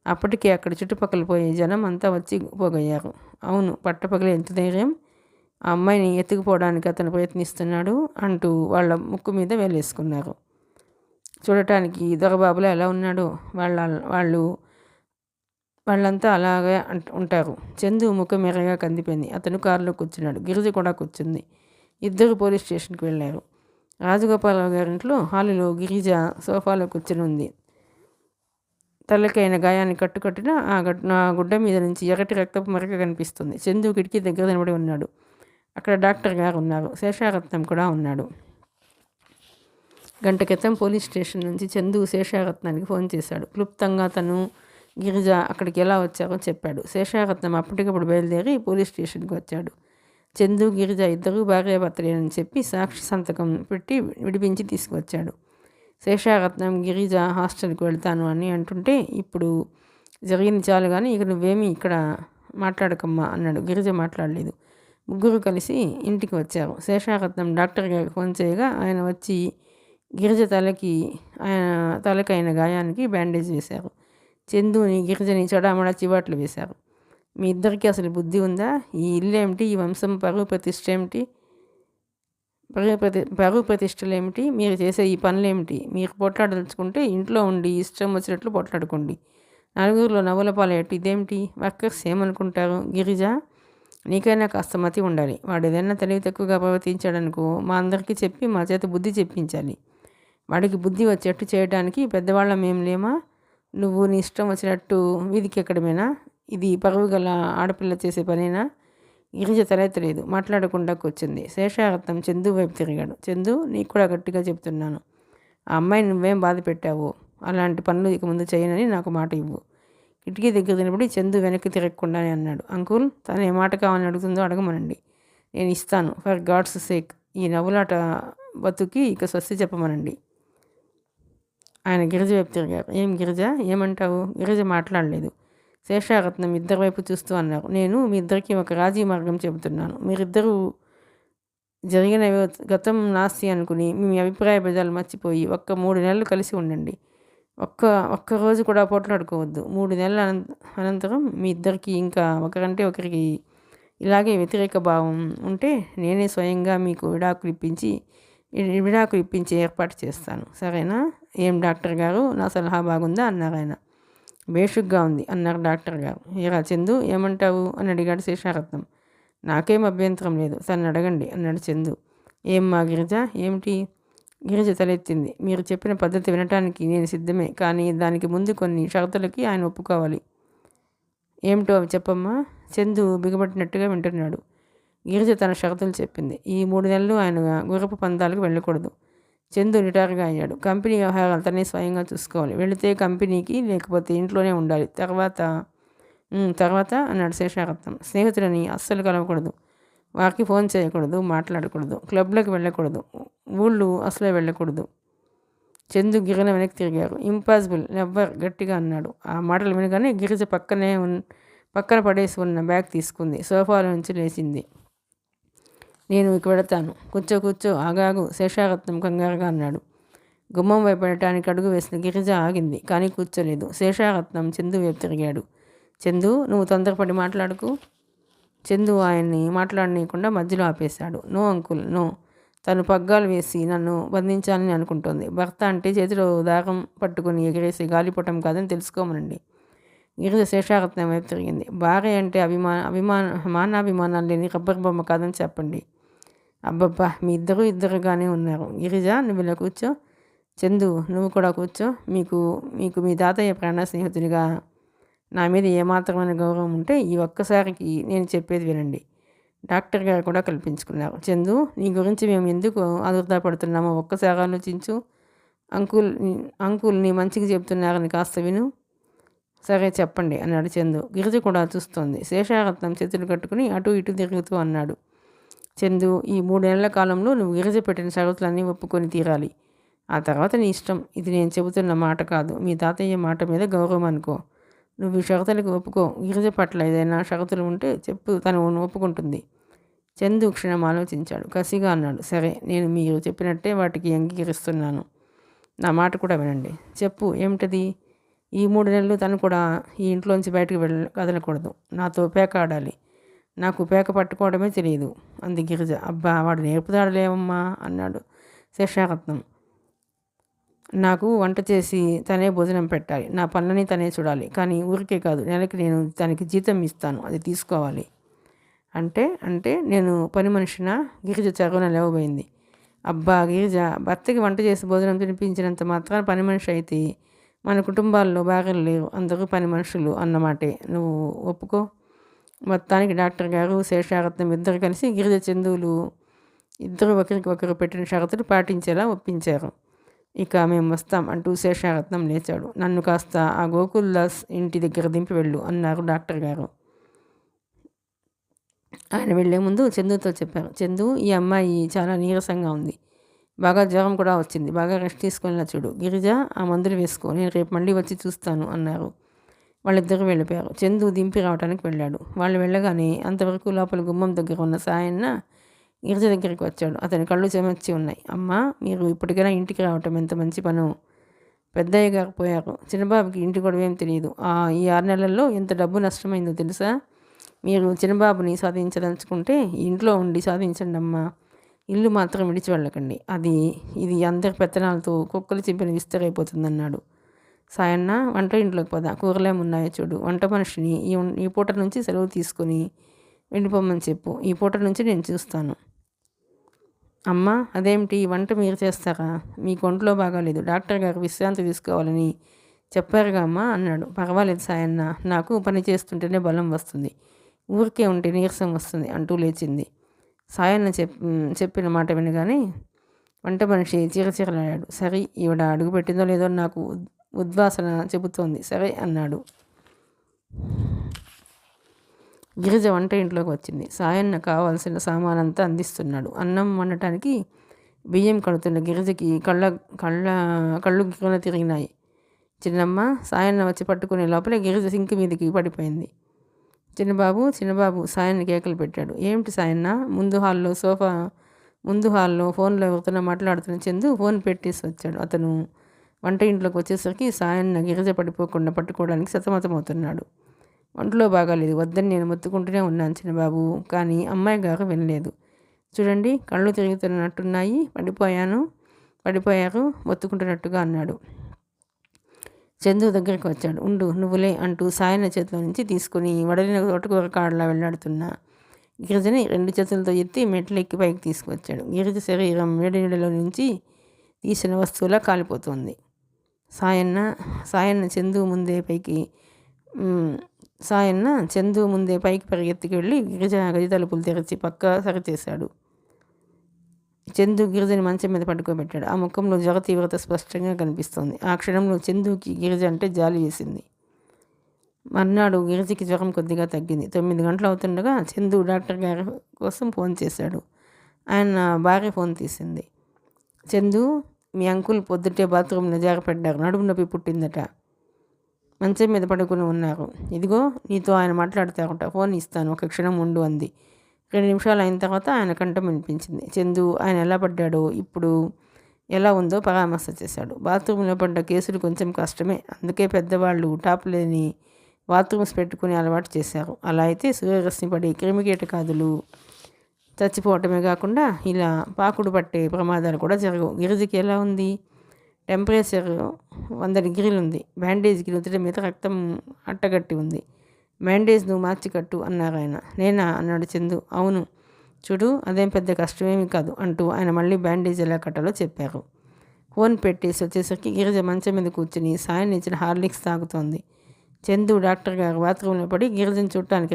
అప్పటికే అక్కడ చుట్టుపక్కల పోయే జనం అంతా వచ్చి పోగయ్యారు. అవును, పట్టపగలే ఎంత ధైర్యం! ఆ అమ్మాయిని ఎత్తుకుపోవడానికి అతను ప్రయత్నిస్తున్నాడు అంటూ వాళ్ళ ముక్కు మీద వేలేసుకున్నారు. చూడటానికి దొరబాబులో ఎలా ఉన్నాడో వాళ్ళు వాళ్ళంతా అలాగే ఉంటారు. చందు ముఖం ఎర్రగా కందిపోయింది. అతను కారులో కూర్చున్నాడు. గిరిజ కూడా కూర్చుంది. ఇద్దరు పోలీస్ స్టేషన్కి వెళ్ళారు. రాజగోపాలరావు గారింట్లో హాలులో గిరిజ సోఫాలో కూర్చుని ఉంది. తలకైన గాయాన్ని కట్టుకట్టిన ఆ గుడ్డ మీద నుంచి ఎర్రటి రక్తపు మరక కనిపిస్తుంది. చందు కిటికీ దగ్గర నిలబడి ఉన్నాడు. అక్కడ డాక్టర్ గారు ఉన్నారు. శేషారత్నం కూడా ఉన్నాడు. గంట క్రితం పోలీస్ స్టేషన్ నుంచి చందు శేషారత్నానికి ఫోన్ చేశాడు. క్లుప్తంగా తను గిరిజ అక్కడికి ఎలా వచ్చారో చెప్పాడు. శేషారత్నం అప్పటికప్పుడు బయలుదేరి పోలీస్ స్టేషన్కి వచ్చాడు. చందు గిరిజ ఇద్దరూ భార్యాభర్తలేనని చెప్పి సాక్షి సంతకం పెట్టి విడిపించి తీసుకువచ్చాడు. శేషారత్నం గిరిజ హాస్టల్కి వెళ్తాను అని అంటుంటే, ఇప్పుడు జరిగింది చాలు కానీ ఇక నువ్వేమీ ఇక్కడ మాట్లాడకమ్మా అన్నాడు. గిరిజ మాట్లాడలేదు. ముగ్గురు కలిసి ఇంటికి వచ్చారు. శేషారత్నం డాక్టర్ గారికి ఫోన్ చేయగా ఆయన వచ్చి గిరిజ తలకైన గాయానికి బ్యాండేజ్ వేశారు. చందుని గిరిజని చడామడా చివాట్లు వేశారు. మీ ఇద్దరికి అసలు బుద్ధి ఉందా? ఈ ఇల్లు ఏమిటి? ఈ వంశం పరువు ప్రతిష్ట ఏమిటి? పరువు ప్రతిష్టలు ఏమిటి? మీరు చేసే ఈ పనులేమిటి? మీరు పోట్లాడదలుచుకుంటే ఇంట్లో ఉండి ఇష్టం వచ్చినట్లు పోట్లాడుకోండి. నలుగురిలో నవ్వుల పాలేటి ఇదేమిటి? వర్కర్స్ ఏమనుకుంటారు? గిరిజ, నీకైనా కాస్త మతి ఉండాలి. వాడు ఏదైనా తెలివి తక్కువగా ప్రవర్తించాడనుకో మా అందరికీ చెప్పి మా చేత బుద్ధి చెప్పించాలి. వాడికి బుద్ధి వచ్చేట్టు చేయడానికి పెద్దవాళ్ళం ఏం లేమా? నువ్వు నీ ఇష్టం వచ్చినట్టు వీధికి ఎక్కడమేనా? ఇది పరువు గల ఆడపిల్ల చేసే పనేనా? గిరిజ తలెత్తలేదు. మాట్లాడకుండా కూర్చుంది. శేషారత్నం చందు వైపు తిరిగాడు. చందు, నీకు కూడా గట్టిగా చెప్తున్నాను. ఆ అమ్మాయిని నువ్వేం బాధ పెట్టావో అలాంటి పనులు ఇక ముందు చేయనని నాకు మాట ఇవ్వు. కిటికీ దగ్గర తినబడి చందు వెనక్కి తిరగకుండానే అన్నాడు. అంకుల్, తను ఏ మాట కావాలని అడుగుతుందో అడగమనండి, నేను ఇస్తాను. ఫర్ గాడ్స్ సేక్ ఈ నవ్వులాట బతుకి ఇక స్వస్తి చెప్పమనండి. ఆయన గిరిజ వైపు తిరిగారు. ఏం గిరిజ, ఏమంటావు? గిరిజ మాట్లాడలేదు. శేషారత్నం ఇద్దరి వైపు చూస్తూ అన్నారు. నేను మీ ఇద్దరికి ఒక రాజీ మార్గం చెబుతున్నాను. మీరిద్దరూ జరిగిన గతం నాస్తి అనుకుని మీ అభిప్రాయ భేదాలు మర్చిపోయి 3 నెలలు కలిసి ఉండండి. ఒక్క రోజు కూడా పోట్లాడుకోవద్దు. 3 నెలల అనంతరం మీ ఇద్దరికి ఇంకా ఒకరంటే ఒకరికి ఇలాగే వ్యతిరేక భావం ఉంటే నేనే స్వయంగా మీకు విడాకులు ఇప్పించి ఏర్పాటు చేస్తాను. సరేనా? ఏం డాక్టర్ గారు, నా సలహా బాగుందా అన్నారు ఆయన. బేషుగ్గా ఉంది అన్నారు డాక్టర్ గారు. ఏరా చందు, ఏమంటావు అని అడిగాడు శేషారత్నం. నాకేం అభ్యంతరం లేదు, తను అడగండి అన్నాడు చందు. ఏమ్మా గిరిజ, ఏమిటి? గిరిజ తలెత్తింది. మీరు చెప్పిన పద్ధతి వినటానికి నేను సిద్ధమే, కానీ దానికి ముందు కొన్ని షరతులకి ఆయన ఒప్పుకోవాలి. ఏమిటో అవి చెప్పమ్మా. చందు బిగబట్టినట్టుగా వింటున్నాడు. గిరిజ తన షరతులు చెప్పింది. ఈ 3 నెలలు ఆయన గుర్రపు పందాలకు వెళ్ళకూడదు. చందు నిటారుగా అయ్యాడు. కంపెనీ వ్యవహారాలు తనే స్వయంగా చూసుకోవాలి. వెళితే కంపెనీకి, లేకపోతే ఇంట్లోనే ఉండాలి. తర్వాత అన్నాడు శేషారత్నం. స్నేహితులని అస్సలు కలవకూడదు. వారికి ఫోన్ చేయకూడదు, మాట్లాడకూడదు, క్లబ్లకు వెళ్ళకూడదు, ఊళ్ళు అసలే వెళ్ళకూడదు. చందు గిరిన వెనక్కి తిరిగారు. ఇంపాసిబుల్, నెవ్వర్ గట్టిగా అన్నాడు. ఆ మాటలు వినగానే గిరిజ పక్కన పడేసి ఉన్న బ్యాగ్ తీసుకుంది. సోఫాలో నుంచి లేచింది. నేను ఇక వెళతాను. కూర్చో ఆగాగు, శేషారత్నం కంగారుగా అన్నాడు. గుమ్మం వైపు వెళ్ళటానికి అడుగు వేసిన గిరిజ ఆగింది, కానీ కూర్చోలేదు. శేషారత్నం చందు వైపు తిరిగాడు. చందు, నువ్వు తొందరపడి మాట్లాడుకు. చందు ఆయన్ని మాట్లాడనీయకుండా మధ్యలో ఆపేశాడు. No uncle, no. తను పగ్గాలు వేసి నన్ను బంధించాలని అనుకుంటోంది. భర్త అంటే చేతిలో దారం పట్టుకుని ఎగిరేసి గాలిపటం కాదని తెలుసుకోమనండి. గిరిజ శేషారత్నం వైపు తిరిగింది. భార్య అంటే మానాభిమానాలు లేని రబ్బర్ బొమ్మ కాదని చెప్పండి. అబ్బబ్బా, మీ ఇద్దరుగానే ఉన్నారు. గిరిజ, నువ్వు ఇలా కూర్చో. చందు, నువ్వు కూడా కూర్చో. మీకు మీ తాతయ్య ప్రాణ స్నేహితునిగా నా మీద ఏమాత్రమైన గౌరవం ఉంటే ఈ ఒక్కసారికి నేను చెప్పేది వినండి. డాక్టర్ గారు కూడా కల్పించుకున్నారు. చందు, నీ గురించి మేము ఎందుకు ఆదుర్దాపడుతున్నామో ఒక్కసారి ఆలోచించు. అంకుల్ నీ మంచికి చెబుతున్నారని కాస్త విను. సరే చెప్పండి అన్నాడు చందు. గిరిజ కూడా చూస్తోంది. శేషారత్నం చేతులు కట్టుకుని అటు ఇటు తిరుగుతూ అన్నాడు. చందు, ఈ 3 నెలల కాలంలో నువ్వు గిరిజ పెట్టిన షరతులన్నీ ఒప్పుకొని తీరాలి. ఆ తర్వాత నీ ఇష్టం. ఇది నేను చెబుతున్న మాట కాదు, మీ తాతయ్య మాట మీద గౌరవం అనుకో. నువ్వు ఈ షరతులకు ఒప్పుకో. గిరిజ పట్ల ఏదైనా షరతులు ఉంటే చెప్పు, తను ఒప్పుకుంటుంది. చందు క్షణం ఆలోచించాడు. కసిగా అన్నాడు, సరే, నేను మీరు చెప్పినట్టే వాటికి అంగీకరిస్తున్నాను. నా మాట కూడా వినండి. చెప్పు, ఏమిటది? ఈ 3 నెలలు తను కూడా ఈ ఇంట్లోంచి బయటకు కదలకూడదు. నాతో పేక ఆడాలి. నాకు పేక పట్టుకోవడమే తెలియదు అంది గిరిజ. అబ్బా, వాడు నేర్పుతాడులేవమ్మా అన్నాడు శేషారత్నం. నాకు వంట చేసి తనే భోజనం పెట్టాలి. నా పనులని తనే చూడాలి. కానీ ఊరికే కాదు, నెలకి నేను తనకి జీతం ఇస్తాను, అది తీసుకోవాలి. అంటే అంటే నేను పని మనిషినా? గిరిజ చరువున లేవబోయింది. అబ్బా గిరిజ, భర్తకి వంట చేసి భోజనం తినిపించినంత మాత్రాన పని మనిషి అయితే మన కుటుంబాల్లో భార్యలు లేరు, అందరూ పని మనుషులు అన్నమాటే. నువ్వు ఒప్పుకో. మొత్తానికి డాక్టర్ గారు శేషారత్నం ఇద్దరు కలిసి గిరిజ చందువులు ఇద్దరు ఒకరికి ఒకరు పెట్టిన షరతులు పాటించేలా ఒప్పించారు. ఇక మేము వస్తాం అంటూ శేషారత్నం లేచాడు. నన్ను కాస్త ఆ గోకుల్దాస్ ఇంటి దగ్గర దింపి వెళ్ళు అన్నారు డాక్టర్ గారు. ఆయన వెళ్లే ముందు చందుతో చెప్పారు, చందు, ఈ అమ్మాయి చాలా నీరసంగా ఉంది, బాగా జ్వరం కూడా వచ్చింది, బాగా రెస్ట్ తీసుకునేలా చూడు. గిరిజ, ఆ మందులు వేసుకో, నేను రేపు మళ్ళీ వచ్చి చూస్తాను అన్నారు. వాళ్ళిద్దరూ వెళ్ళిపోయారు. చందు దింపి రావడానికి వెళ్ళాడు. వాళ్ళు వెళ్ళగానే అంతవరకు లోపల గుమ్మం దగ్గర ఉన్న సాయన్న గిరిజ దగ్గరికి వచ్చాడు. అతని కళ్ళు చెమర్చి ఉన్నాయి. అమ్మా, మీరు ఇప్పటికైనా ఇంటికి రావటం ఎంత మంచి పను. పెద్దయ్య గారు పోయారు. చిన్నబాబుకి ఇంటి గొడవ ఏం తెలియదు. ఈ 6 నెలల్లో ఎంత డబ్బు నష్టమైందో తెలుసా? మీరు చిన్నబాబుని సాధించదలుచుకుంటే ఇంట్లో ఉండి సాధించండి అమ్మా. ఇల్లు మాత్రం విడిచి వెళ్ళకండి. ఇది అందరి పెత్తనాలతో కుక్కలు చింపిన విస్తరైపోతుందన్నాడు. సాయన్న, వంట ఇంట్లోకి పద, కూరలేమున్నాయో చూడు. వంట మనిషిని ఈ పూట నుంచి సెలవు తీసుకొని వెళ్ళిపోమని చెప్పు. ఈ పూట నుంచి నేను చూస్తాను. అమ్మా, అదేమిటి, వంట మీరు చేస్తారా? మీకు ఒంట్లో బాగాలేదు, డాక్టర్ గారు విశ్రాంతి తీసుకోవాలని చెప్పారుగా అమ్మా అన్నాడు. పర్వాలేదు సాయన్న, నాకు పని చేస్తుంటేనే బలం వస్తుంది, ఊరికే ఉంటే నీరసం వస్తుంది అంటూ లేచింది. సాయన్న చెప్పిన మాట వినగానే వంట మనిషి చీరచీరలాడాడు. సరే, ఈవిడ అడుగు పెట్టిందో లేదో నాకు ఉద్వాసన చెబుతోంది, సరే అన్నాడు. గిరిజ వంట ఇంట్లోకి వచ్చింది. సాయన్న కావాల్సిన సామానంతా అందిస్తున్నాడు. అన్నం వండటానికి బియ్యం కడుతున్న గిరిజకి కళ్ళు గిరున తిరిగినాయి. చిన్నమ్మ, సాయన్న వచ్చి పట్టుకునే లోపలే గిరిజ సింక్ మీదకి పడిపోయింది. చిన్నబాబు సాయన్న కేకలు పెట్టాడు. ఏమిటి సాయన్న? ముందు హాల్లో ఫోన్లో ఎవరితోనో మాట్లాడుతున్న చందు ఫోన్ పెట్టేసి వచ్చాడు. అతను వంట ఇంట్లోకి వచ్చేసరికి సాయన్న గిరిజ పడిపోకుండా పట్టుకోవడానికి సతమతమవుతున్నాడు. ఒంట్లో బాగాలేదు, వద్దని నేను మొత్తుకుంటూనే ఉన్నాను చిన్నబాబు, కానీ అమ్మాయి గారు వినలేదు. చూడండి, కళ్ళు తిరుగుతున్నట్టున్నాయి, పడిపోయారు మొత్తుకుంటున్నట్టుగా అన్నాడు. చందు దగ్గరికి వచ్చాడు. ఉండు, నువ్వులే అంటూ సాయన్న చేతిలో నుంచి తీసుకుని వడలిన తోటకూర కాడలా వెళ్ళాడుతున్న గిరిజని 2 చేతులతో ఎత్తి మెట్లెక్కి పైకి తీసుకువచ్చాడు. గిరిజ శరీరం వేడి నీడలో నుంచి తీసిన వస్తువులా కాలిపోతుంది. సాయన్న చందు ముందే పైకి పరిగెత్తికి వెళ్ళి గిరిజ గది తలుపులు తెరిచి పక్క సరిచేశాడు. చందు గిరిజని మంచం మీద పట్టుకోబెట్టాడు. ఆ ముఖంలో జ్వర తీవ్రత స్పష్టంగా కనిపిస్తోంది. ఆ క్షణంలో చందుకి గిరిజ అంటే జాలి వేసింది. మర్నాడు గిరిజకి జ్వరం కొద్దిగా తగ్గింది. 9 గంటలు అవుతుండగా చందు డాక్టర్ గారి కోసం ఫోన్ చేశాడు. ఆయన భార్య ఫోన్ తీసింది. చందు, మీ అంకుల్ పొద్దుటే బాత్రూంలో జారపడ్డారు, నడుము నొప్పి పుట్టిందట, మంచం మీద పడుకుని ఉన్నారు. ఇదిగో నీతో ఆయన మాట్లాడతారట, ఫోన్ ఇస్తాను, ఒక క్షణం ఉండు అంది. 2 నిమిషాలు అయిన తర్వాత ఆయన కంఠం వినిపించింది. చందు ఆయన ఎలా పడ్డాడో, ఇప్పుడు ఎలా ఉందో పరామర్శ చేశాడు. బాత్రూంలో పడ్డ కేసులు కొంచెం కష్టమే, అందుకే పెద్దవాళ్ళు టాప్ లేని బాత్రూమ్స్ పెట్టుకుని అలవాటు చేశారు. అలా అయితే సూర్యరశ్మి పడి క్రిమికీటకాదులు చచ్చిపోవటమే కాకుండా ఇలా పాకుడు పట్టే ప్రమాదాలు కూడా జరగవు. గిరిజకి ఎలా ఉంది? టెంపరేచర్ 100 డిగ్రీలు ఉంది. బ్యాండేజ్కి నుదుటి మీద రక్తం అట్టగట్టి ఉంది. బ్యాండేజ్ నువ్వు మార్చి కట్టు అన్నారు ఆయన. నేనా అన్నాడు చందు. అవును, చూడు, అదేం పెద్ద కష్టమేమీ కాదు అంటూ ఆయన మళ్ళీ బ్యాండేజ్ ఎలా కట్టాలో చెప్పారు. ఫోన్ పెట్టేసి వచ్చేసరికి గిరిజ మంచం మీద కూర్చుని సాయం ఇచ్చిన హార్లిక్స్ తాగుతోంది. చందు డాక్టర్ గారు బాత్రూంలో పడి గిరిజను చూడటానికి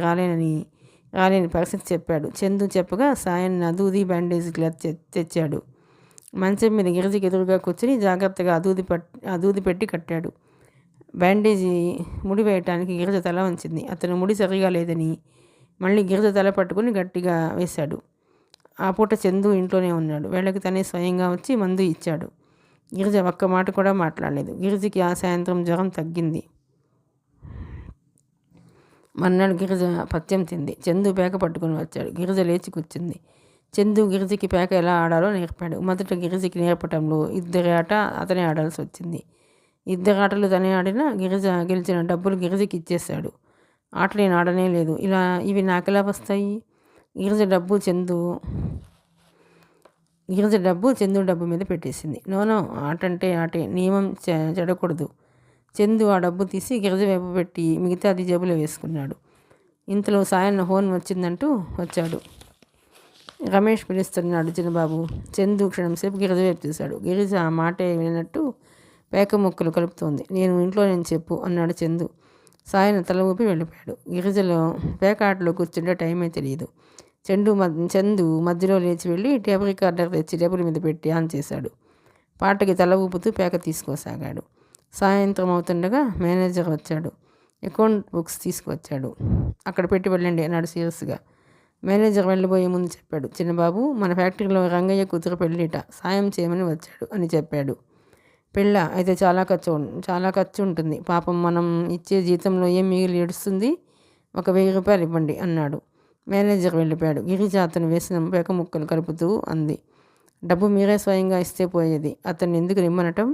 రాలేని పరిస్థితి చెప్పాడు. చందు చెప్పగా సాయన్న దూది బ్యాండేజ్ క్లాత్ తెచ్చాడు. మంచం మీద గిరిజకి ఎదురుగా కూర్చుని జాగ్రత్తగా ఆ దూది పెట్టి కట్టాడు. బ్యాండేజీ ముడి వేయటానికి గిరిజ తల వంచింది. అతను ముడి సరిగా లేదని మళ్ళీ గిరిజ తల పట్టుకుని గట్టిగా వేశాడు. ఆ పూట చందు ఇంట్లోనే ఉన్నాడు. వేళకి తనే స్వయంగా వచ్చి మందు ఇచ్చాడు. గిరిజ ఒక్క మాట కూడా మాట్లాడలేదు. గిరిజకి ఆ సాయంత్రం జ్వరం తగ్గింది. మర్నాడు గిరిజ పత్యం తింది. చందు పేక పట్టుకుని వచ్చాడు. గిరిజ లేచి కూర్చుంది. చందు గిరిజకి పేక ఎలా ఆడాలో నేర్పాడు. మొదట గిరిజకి నేర్పటంలో ఇద్దరి ఆట అతనే ఆడాల్సి వచ్చింది. ఇద్దరు ఆటలు తనే ఆడినా గిరిజ గెలిచిన డబ్బులు గిరిజకి ఇచ్చేశాడు. ఆట నేను ఆడనే లేదు. ఇవి నాకెలా వస్తాయి? గిరిజ డబ్బు చందు డబ్బు మీద పెట్టేసింది. నోనో, ఆట అంటే ఆటే, నియమం చెడకూడదు. చందు ఆ డబ్బు తీసి గిరిజ వైపు పెట్టి మిగతాది జేబులో వేసుకున్నాడు. ఇంతలో సాయన్న ఫోన్ వచ్చిందంటూ వచ్చాడు. రమేష్ పిలుస్తున్నాడు చిన్నబాబు. చందు క్షణంసేపు గిరిజ వైపు చూశాడు. గిరిజ ఆ మాటే వినట్టు పేక ముక్కలు కలుపుతోంది. నేను ఇంట్లో నేను చెప్పు అన్నాడు చందు. సాయన తల ఊపి వెళ్ళిపోయాడు. గిరిజలో పేక ఆటలో కూర్చుంటే టైమే తెలియదు. చందు మధ్యలో లేచి వెళ్ళి టేప్ రికార్డర్ తెచ్చి టేబుల్ మీద పెట్టి ఆన్ చేశాడు. పాటకి తల ఊపుతూ పేక తీసుకోసాగాడు. సాయంత్రం అవుతుండగా మేనేజర్ వచ్చాడు. అకౌంట్ బుక్స్ తీసుకువచ్చాడు. అక్కడ పెట్టి వెళ్ళండి అన్నాడు సీరియస్గా. మేనేజర్ వెళ్ళిపోయే ముందు చెప్పాడు. చిన్నబాబు, మన ఫ్యాక్టరీలో రంగయ్య కూతురు పెళ్ళిట, సాయం చేయమని వచ్చాడు అని చెప్పాడు. పెళ్ళ అయితే చాలా ఖర్చు ఉంటుంది. పాపం మనం ఇచ్చే జీతంలో ఏం మిగిలి ఏడుస్తుంది? ఒక 1000 రూపాయలు ఇవ్వండి అన్నాడు. మేనేజర్ వెళ్ళిపోయాడు. గిరిజ అతను వేసిన పేక ముక్కలు కలుపుతూ అంది. డబ్బు మీరే స్వయంగా ఇస్తే పోయేది, అతన్ని ఎందుకు నిమ్మనటం?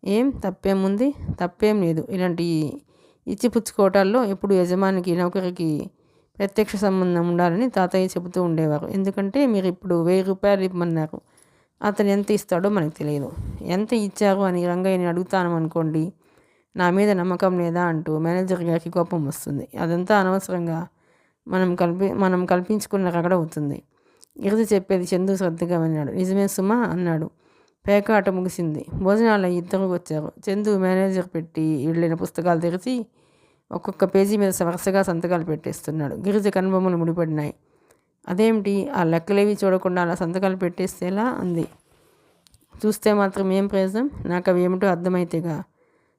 ఏం తప్పేముంది? తప్పేం లేదు. ఇలాంటి ఇచ్చిపుచ్చుకోవటాల్లో ఎప్పుడు యజమానికి నౌకరికి ప్రత్యక్ష సంబంధం ఉండాలని తాతయ్య చెబుతూ ఉండేవారు. ఎందుకంటే మీరు ఇప్పుడు 1000 రూపాయలు ఇవ్వమన్నారు. అతను ఎంత ఇస్తాడో మనకు తెలియదు. ఎంత ఇచ్చారు అని రంగయ్యని అడుగుతాను అనుకోండి, నా మీద నమ్మకం లేదా అంటూ మేనేజర్ గారికి కోపం వస్తుంది. అదంతా అనవసరంగా మనం కల్పించుకున్న రగడ అవుతుంది. గిరిజ చెప్పేది చందు శ్రద్ధగా విన్నాడు. నిజమే సుమా అన్నాడు. పేక ఆట ముగిసింది. భోజనాలు ఇద్దరు వచ్చారు. చందు మేనేజర్ పెట్టి వెళ్ళిన పుస్తకాలు తెరిచి ఒక్కొక్క పేజీ మీద వరుసగా సంతకాలు పెట్టేస్తున్నాడు. గిరిజ కనుబొమ్మలు ముడిపడినాయి. అదేమిటి, ఆ లెక్కలేవి చూడకుండా అలా సంతకాలు పెట్టేస్తేలా అంది. చూస్తే మాత్రం ఏం ప్రయోజనం? నాకు అవి ఏమిటో అర్థమైతేగా.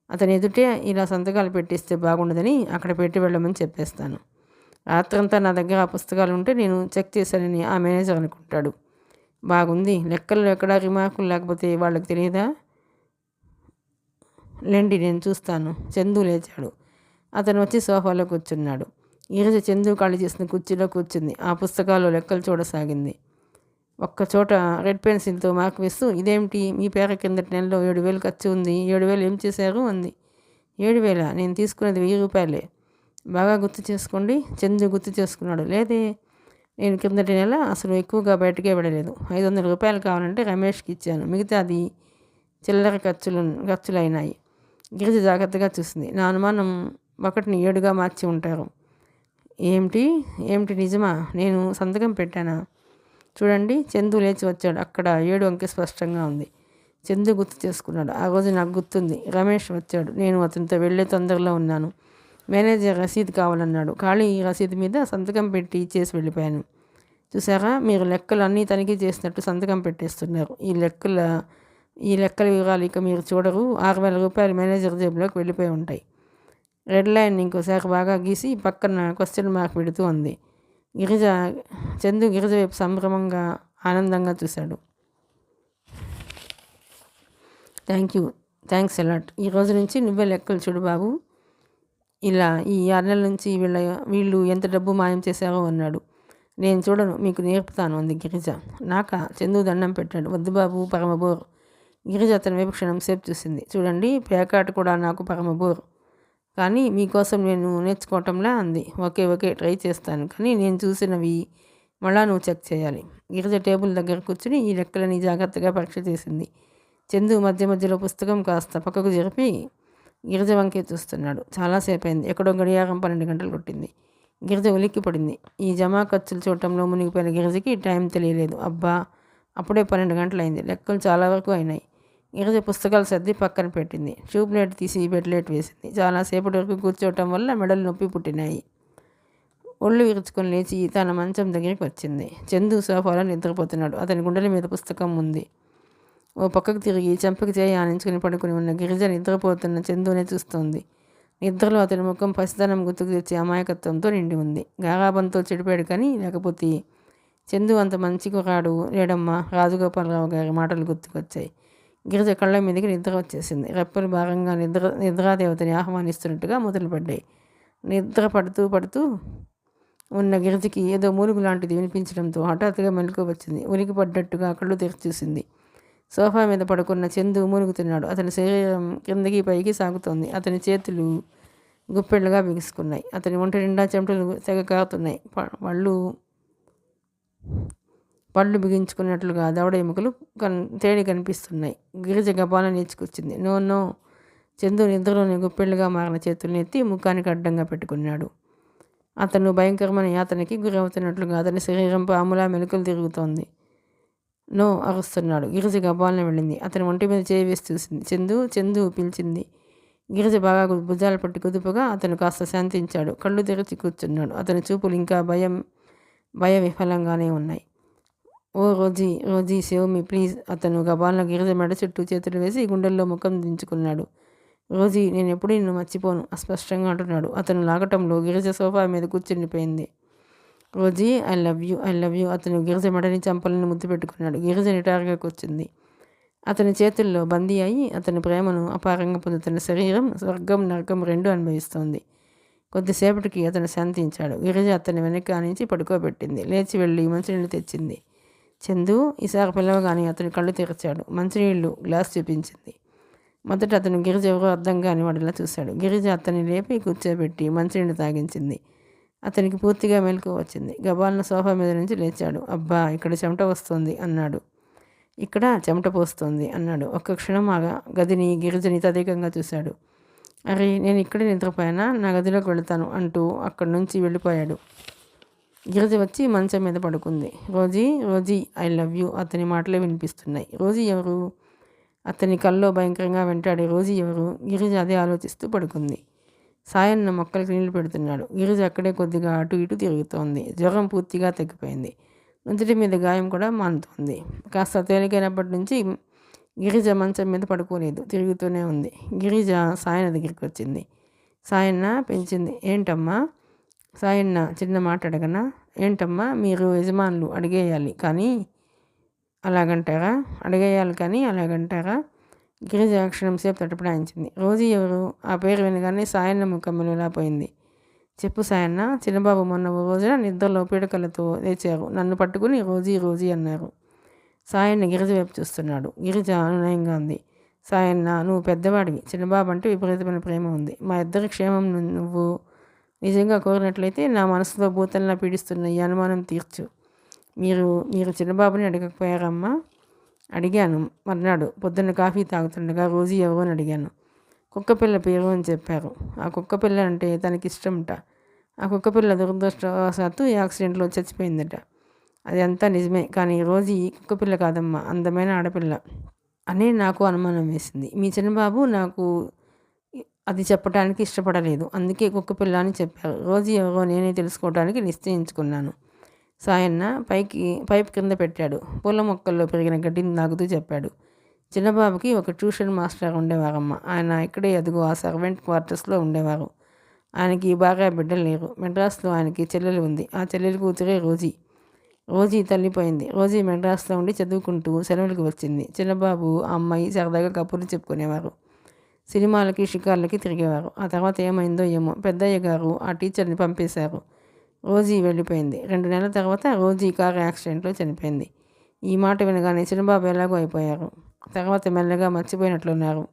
అతని ఎదుటే ఇలా సంతకాలు పెట్టేస్తే బాగుండదని అక్కడ పెట్టి వెళ్ళమని చెప్పేస్తాను. రాత్రంతా నా దగ్గర ఆ పుస్తకాలు ఉంటే నేను చెక్ చేశానని ఆ మేనేజర్ అనుకుంటాడు. బాగుంది. లెక్కల్లో ఎక్కడా రిమార్కులు లేకపోతే వాళ్ళకి తెలియదా? లేండి, నేను చూస్తాను. చందు లేచాడు. అతను వచ్చి సోఫాలో కూర్చున్నాడు. ఈరోజు చందు ఖాళీ చేసిన కుర్చీలో కూర్చుంది. ఆ పుస్తకాల్లో లెక్కలు చూడసాగింది. ఒక్కచోట రెడ్ పెన్సిల్తో మార్క్ వేస్తూ, ఇదేమిటి, మీ పేర కిందటి నెలలో 7000 ఖర్చు ఉంది, 7000 ఏం చేశారు అంది. 7000? నేను తీసుకున్నది 1000 రూపాయలే. బాగా గుర్తు చేసుకోండి. చందు గుర్తు చేసుకున్నాడు. లేదే, నేను కిందటి నెల అసలు ఎక్కువగా బయటకే వెళ్ళలేదు. 500 రూపాయలు కావాలంటే రమేష్కి ఇచ్చాను. మిగతా అది చిల్లర ఖర్చులైనాయి. గిరిజ జాగ్రత్తగా చూసింది. నా అనుమానం 1ని 7గా మార్చి ఉంటారు. ఏమిటి నిజమా? నేను సంతకం పెట్టానా? చూడండి. చందు లేచి వచ్చాడు. అక్కడ 7 అంకె స్పష్టంగా ఉంది. చందు గుర్తు చేసుకున్నాడు. ఆ రోజు నాకు గుర్తుంది. రమేష్ వచ్చాడు. నేను అతనితో వెళ్ళే తొందరలో ఉన్నాను. మేనేజర్ రసీదు కావాలన్నాడు. ఖాళీ రసీదు మీద సంతకం పెట్టి ఇచ్చేసి వెళ్ళిపోయాను. చూసారా, మీరు లెక్కలు అన్నీ తనిఖీ చేసినట్టు సంతకం పెట్టేస్తున్నారు. ఈ లెక్కల వివరాలు ఇక మీరు చూడరు. 6000 రూపాయలు మేనేజర్ జేబులోకి వెళ్ళిపోయి ఉంటాయి. రెడ్ లైన్ ఇంకోసారి బాగా గీసి పక్కన క్వశ్చన్ మార్క్ పెడుతూ అంది. చందు గిరిజ వైపు సంభ్రమంగా ఆనందంగా చూశాడు. Thanks a lot. ఈ రోజు నుంచి నువ్వే లెక్కలు చూడు బాబు. ఇలా ఈ 6 నెలల నుంచి వీళ్ళు ఎంత డబ్బు మాయం చేశారో అన్నాడు. నేను చూడను, మీకు నేర్పుతాను అంది గిరిజ. నాకా? చందు దండం పెట్టాడు. వద్దు బాబు, పరమబోర్. గిరిజ అతని వైపు క్షణం సేపు చూసింది. చూడండి, పేకాట కూడా నాకు పరమబోర్, కానీ మీకోసం నేను నేర్చుకోవటంలా అంది. ఓకే ట్రై చేస్తాను, కానీ నేను చూసినవి మళ్ళా నువ్వు చెక్ చేయాలి. గిరిజ టేబుల్ దగ్గర కూర్చుని ఈ లెక్కలని జాగ్రత్తగా పరీక్ష చేసింది. చందు మధ్యలో పుస్తకం కాస్త పక్కకు జరిపి గిరిజ వంకే చూస్తున్నాడు. చాలాసేపు అయింది. ఎక్కడో గడియారం 12 గంటలు కొట్టింది. గిరిజ ఉలిక్కి పడింది. ఈ జమా ఖర్చులు చూడటంలో మునిగిపోయిన గిరిజకి టైం తెలియలేదు. అబ్బా, అప్పుడే 12 గంటలైంది. లెక్కలు చాలా వరకు అయినాయి. గిరిజ పుస్తకాలు సర్ది పక్కన పెట్టింది. ట్యూబ్లైట్ తీసి బెడ్లైట్ వేసింది. చాలాసేపటి వరకు కూర్చోవటం వల్ల మెడలు నొప్పి పుట్టినాయి. ఒళ్ళు విరుచుకొని లేచి తన మంచం దగ్గరికి వచ్చింది. చందు సోఫాలో నిద్రపోతున్నాడు. అతని గుండెల మీద పుస్తకం ఉంది. ఓ పక్కకు తిరిగి చెంపకి చేయి ఆనించుకుని పడుకుని ఉన్న గిరిజ నిద్రపోతున్న చందునే చూస్తోంది. నిద్రలో అతని ముఖం పసితనం గుర్తుకు తెచ్చే అమాయకత్వంతో నిండి ఉంది. గారాబంతో చెడిపాడు, కానీ లేకపోతే చందు అంత మంచి కుర్రాడు లేడమ్మా. రాజగోపాలరావు గారి మాటలు గుర్తుకొచ్చాయి. గిరిజ కళ్ళ మీదకి నిద్ర వచ్చేసింది. రెప్పలు భారంగా నిద్రాదేవతని ఆహ్వానిస్తున్నట్టుగా మొదలుపడ్డాయి. నిద్ర పడుతూ పడుతూ ఉన్న గిరిజకి ఏదో మూలుగు లాంటిది వినిపించడంతో హఠాత్తుగా మెలకువ వచ్చింది. ఉనికి పడ్డట్టుగా కళ్ళు తెరిచి చూసింది. సోఫా మీద పడుకున్న చందు మూలుగుతున్నాడు. అతని శరీరం కిందకి పైకి సాగుతోంది. అతని చేతులు గుప్పెళ్ళుగా బిగుసుకున్నాయి. అతని ఒంటి నిండా చెమటలు తెగ కారుతున్నాయి. పళ్ళు బిగించుకున్నట్లుగా దవడ ఎముకలు తేడి కనిపిస్తున్నాయి. గిరిజ గబాల నేర్చుకొచ్చింది. No no. చందు నిద్రలోని గుప్పెళ్ళుగా మారిన చేతుల్ని ఎత్తి ముఖానికి అడ్డంగా పెట్టుకున్నాడు. అతను భయంకరమైన యాతనకి గురవుతున్నట్లుగా అతని శరీరం పాములా మెలకులు తిరుగుతోంది. నో అరుస్తున్నాడు. గిరిజ గబాలను వెళ్ళింది. అతని ఒంటి మీద చేయి వేసి చూసింది. చందు చందు పిలిచింది. గిరిజ బాగా భుజాలు పట్టి కుదుపుగా అతను కాస్త శాంతించాడు. కళ్ళు తెరిచి కూర్చున్నాడు. అతని చూపులు ఇంకా భయ విఫలంగానే ఉన్నాయి. Oh Rosie Rosie save me please. అతను గబాలను గిరిజ మెడ చుట్టూ చేతులు వేసి గుండెల్లో ముఖం దించుకున్నాడు. రోజీ, నేను ఎప్పుడు నిన్ను మర్చిపోను అస్పష్టంగా అంటున్నాడు. అతను లాగటంలో గిరిజ సోఫా మీద కూర్చుండిపోయింది. Rosie, I love you. అతను గిరిజ మెడని చంపలని ముద్దు పెట్టుకున్నాడు. గిరిజ నిటారుగా కూర్చుంది. అతని చేతుల్లో బందీ అయి అతని ప్రేమను అపారంగా పొందుతున్న శరీరం స్వర్గం నరకం రెండూ అనుభవిస్తోంది. కొద్దిసేపటికి అతను శాంతించాడు. గిరిజ అతని వెనక నుంచి పడుకోబెట్టింది. లేచి వెళ్ళి మంచినీళ్ళు తెచ్చింది. చందు ఈసారి పిలవగానే అతని కళ్ళు తెరిచాడు. మంచినీళ్ళు గ్లాస్ చూపించింది. మొదట అతను గిరిజ ఎవరో అర్థం కాని వాడిలా చూశాడు. గిరిజ అతన్ని లేపి కూర్చోబెట్టి మంచినీళ్ళు తాగించింది. అతనికి పూర్తిగా మెలకువ వచ్చింది. గబాలను సోఫా మీద నుంచి లేచాడు. అబ్బా, ఇక్కడ చెమట వస్తోంది అన్నాడు. ఇక్కడ చెమట పోస్తోంది అన్నాడు. ఒక్క క్షణం ఆ గదిని గిరిజని తదేకంగా చూశాడు. అరే, నేను ఇక్కడే నిద్రపోయానా? నా గదిలోకి వెళతాను అంటూ అక్కడి నుంచి వెళ్ళిపోయాడు. గిరిజ వచ్చి మంచం మీద పడుకుంది. Rosie I love you. అతని మాటలే వినిపిస్తున్నాయి. రోజీ ఎవరు? అతని కల్లో భయంకరంగా వెంటాడే రోజీ ఎవరు? గిరిజ అదే ఆలోచిస్తూ పడుకుంది. సాయన్న మొక్కలకి నీళ్లు పెడుతున్నాడు. గిరిజ అక్కడే కొద్దిగా అటు ఇటు తిరుగుతోంది. జ్వరం పూర్తిగా తగ్గిపోయింది. నుదుటి మీద గాయం కూడా మానుతోంది. కాస్త తేలికైనప్పటి నుంచి గిరిజ మంచం మీద పడుకోలేదు, తిరుగుతూనే ఉంది. గిరిజ సాయన్న దగ్గరికి వచ్చింది. సాయన్న పెంచింది. ఏంటమ్మా? సాయన్న చిన్న మాట అడగనా? ఏంటమ్మా, మీరు యజమానులు అడిగేయాలి కానీ అలాగంటారా? గిరిజ క్షణం సేపు తటపడాయించింది. రోజీ ఎవరు? ఆ పేరు వినగానే సాయన్న ముఖం పోయింది. చెప్పు సాయన్న. చిన్నబాబు మొన్న ఓ రోజున నిద్రలో పీడకలతో లేచారు. నన్ను పట్టుకుని రోజీ అన్నారు. సాయన్న గిరిజ వైపు చూస్తున్నాడు. గిరిజ అనునయంగా ఉంది. సాయన్న, నువ్వు పెద్దవాడివి. చిన్నబాబు అంటే విపరీతమైన ప్రేమ ఉంది. మా ఇద్దరి క్షేమం నువ్వు నిజంగా కోరినట్లయితే నా మనసులో భూతంలా పీడిస్తున్న ఈ అనుమానం తీర్చు. మీరు చిన్నబాబుని అడగకపోయారమ్మా? అడిగాను. మర్నాడు పొద్దున్న కాఫీ తాగుతుండగా రోజీ ఎవరో అని అడిగాను. కుక్కపిల్ల పేరు అని చెప్పారు. ఆ కుక్కపిల్ల అంటే తనకిష్టంట. ఆ కుక్కపిల్ల దురదృష్టవశాత్తు యాక్సిడెంట్లో చచ్చిపోయిందట. అది అంతా నిజమే, కానీ రోజీ కుక్కపిల్ల కాదమ్మా, అందమైన ఆడపిల్ల అనే నాకు అనుమానం వేసింది. మీ చిన్నబాబు నాకు అది చెప్పడానికి ఇష్టపడలేదు. అందుకే కుక్కపిల్ల అని చెప్పారు. రోజీ ఎవరో నేనే తెలుసుకోవడానికి నిశ్చయించుకున్నాను. సాయన్న పైప్ కింద పెట్టాడు. పూల మొక్కల్లో పెరిగిన గడ్డిని నాకుతూ చెప్పాడు. చిన్నబాబుకి ఒక ట్యూషన్ మాస్టర్ ఉండేవారమ్మ. ఆయన ఇక్కడే అదుగో ఆ సర్వెంట్ క్వార్టర్స్లో ఉండేవారు. ఆయనకి బాగా బిడ్డలు లేరు. మెడ్రాస్లో ఆయనకి చెల్లెలు ఉంది. ఆ చెల్లెలు కూతురే రోజీ తల్లిపోయింది. రోజీ మెడ్రాస్లో ఉండి చదువుకుంటూ సెలవులకు వచ్చింది. చిన్నబాబు ఆ అమ్మాయి సరదాగా కబుర్లు చెప్పుకునేవారు. సినిమాలకి షికార్లకి తిరిగేవారు. ఆ తర్వాత ఏమైందో ఏమో పెద్దయ్య గారు ఆ టీచర్ని పంపేశారు. రోజీ వెళ్ళిపోయింది. 2 నెలల తర్వాత రోజీ కారు యాక్సిడెంట్లో చనిపోయింది. ఈ మాట వినగానే చిన్నబాబు ఎలాగో అయిపోయారు. తర్వాత మెల్లగా మర్చిపోయినట్లున్నారు.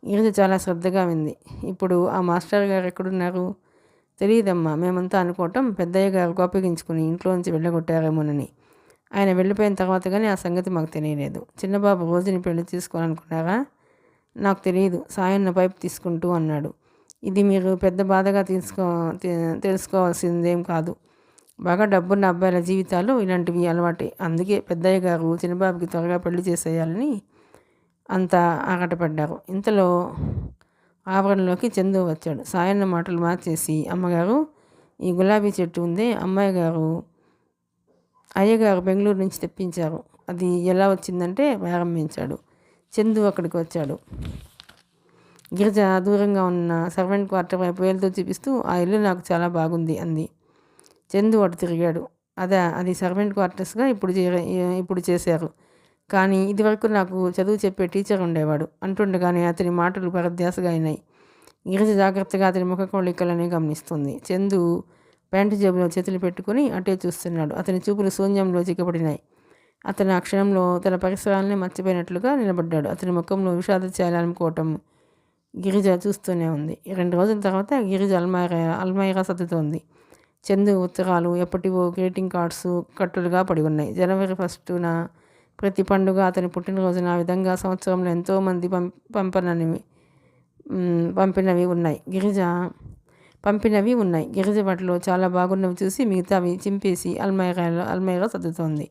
గిరిజ చాలా శ్రద్ధగా వింది. ఇప్పుడు ఆ మాస్టర్ గారు ఎక్కడున్నారు? తెలియదమ్మా. మేమంతా అనుకోవటం పెద్దయ్య గారు కోపగించుకుని ఇంట్లోంచి వెళ్ళగొట్టారేమోనని. ఆయన వెళ్ళిపోయిన తర్వాత కానీ ఆ సంగతి మాకు తెలియలేదు. చిన్నబాబు రోజుని పెళ్లి చేసుకోవాలనుకున్నారా? నాకు తెలియదు. సాయన్న పైపు తీసుకుంటూ అన్నాడు. ఇది మీరు పెద్ద బాధగా తెలుసుకోవాల్సిందేం కాదు. బాగా డబ్బున్న అబ్బాయిల జీవితాలు ఇలాంటివి అలవాటే. అందుకే పెద్దయ్య గారు చిన్నబాబుకి త్వరగా పెళ్లి చేసేయాలని అంత ఆగటపడ్డారు. ఇంతలో ఆవరణలోకి చందు వచ్చాడు. సాయన్న మాటలు మార్చేసి, అమ్మగారు, ఈ గులాబీ చెట్టు ఉందే, అయ్యగారు బెంగళూరు నుంచి తెప్పించారు. అది ఎలా వచ్చిందంటే ప్రారంభించాడు. చందు అక్కడికి వచ్చాడు. గిరిజ దూరంగా ఉన్న సర్వెంట్ క్వార్టర్ వైపు వేలుతో చూపిస్తూ, ఆ ఇల్లు నాకు చాలా బాగుంది అంది. చందు అటు తిరిగాడు. అది సర్వెంట్ క్వార్టర్స్గా ఇప్పుడు చేశారు. కానీ ఇదివరకు నాకు చదువు చెప్పే టీచర్ ఉండేవాడు అంటుండగానే అతని మాటలు పరధ్యాసగా అయినాయి. గిరిజ జాగ్రత్తగా అతని ముఖ కవళికలని గమనిస్తుంది. చందు ప్యాంటు జేబులో చేతులు పెట్టుకుని అటే చూస్తున్నాడు. అతని చూపులు శూన్యంలో చిక్కబడినాయి. అతను ఆ క్షణంలో తన పరిసరాలనే మర్చిపోయినట్లుగా నిలబడ్డాడు. అతని ముఖంలో విషాద చేయాలనుకోవటం గిరిజ చూస్తూనే ఉంది. 2 రోజుల తర్వాత గిరిజ అల్మైరా సర్దుతోంది. చందు ఉత్తరాలు, ఎప్పటివో గ్రీటింగ్ కార్డ్స్ కట్టులుగా పడి ఉన్నాయి. జనవరి 1న ప్రతి పండుగ, అతని పుట్టినరోజున ఆ విధంగా సంవత్సరంలో ఎంతోమంది పంపినవి ఉన్నాయి. గిరిజ వాటిలో చాలా బాగున్నవి చూసి మిగతావి చింపేసి అల్మైరా సర్దుతోంది.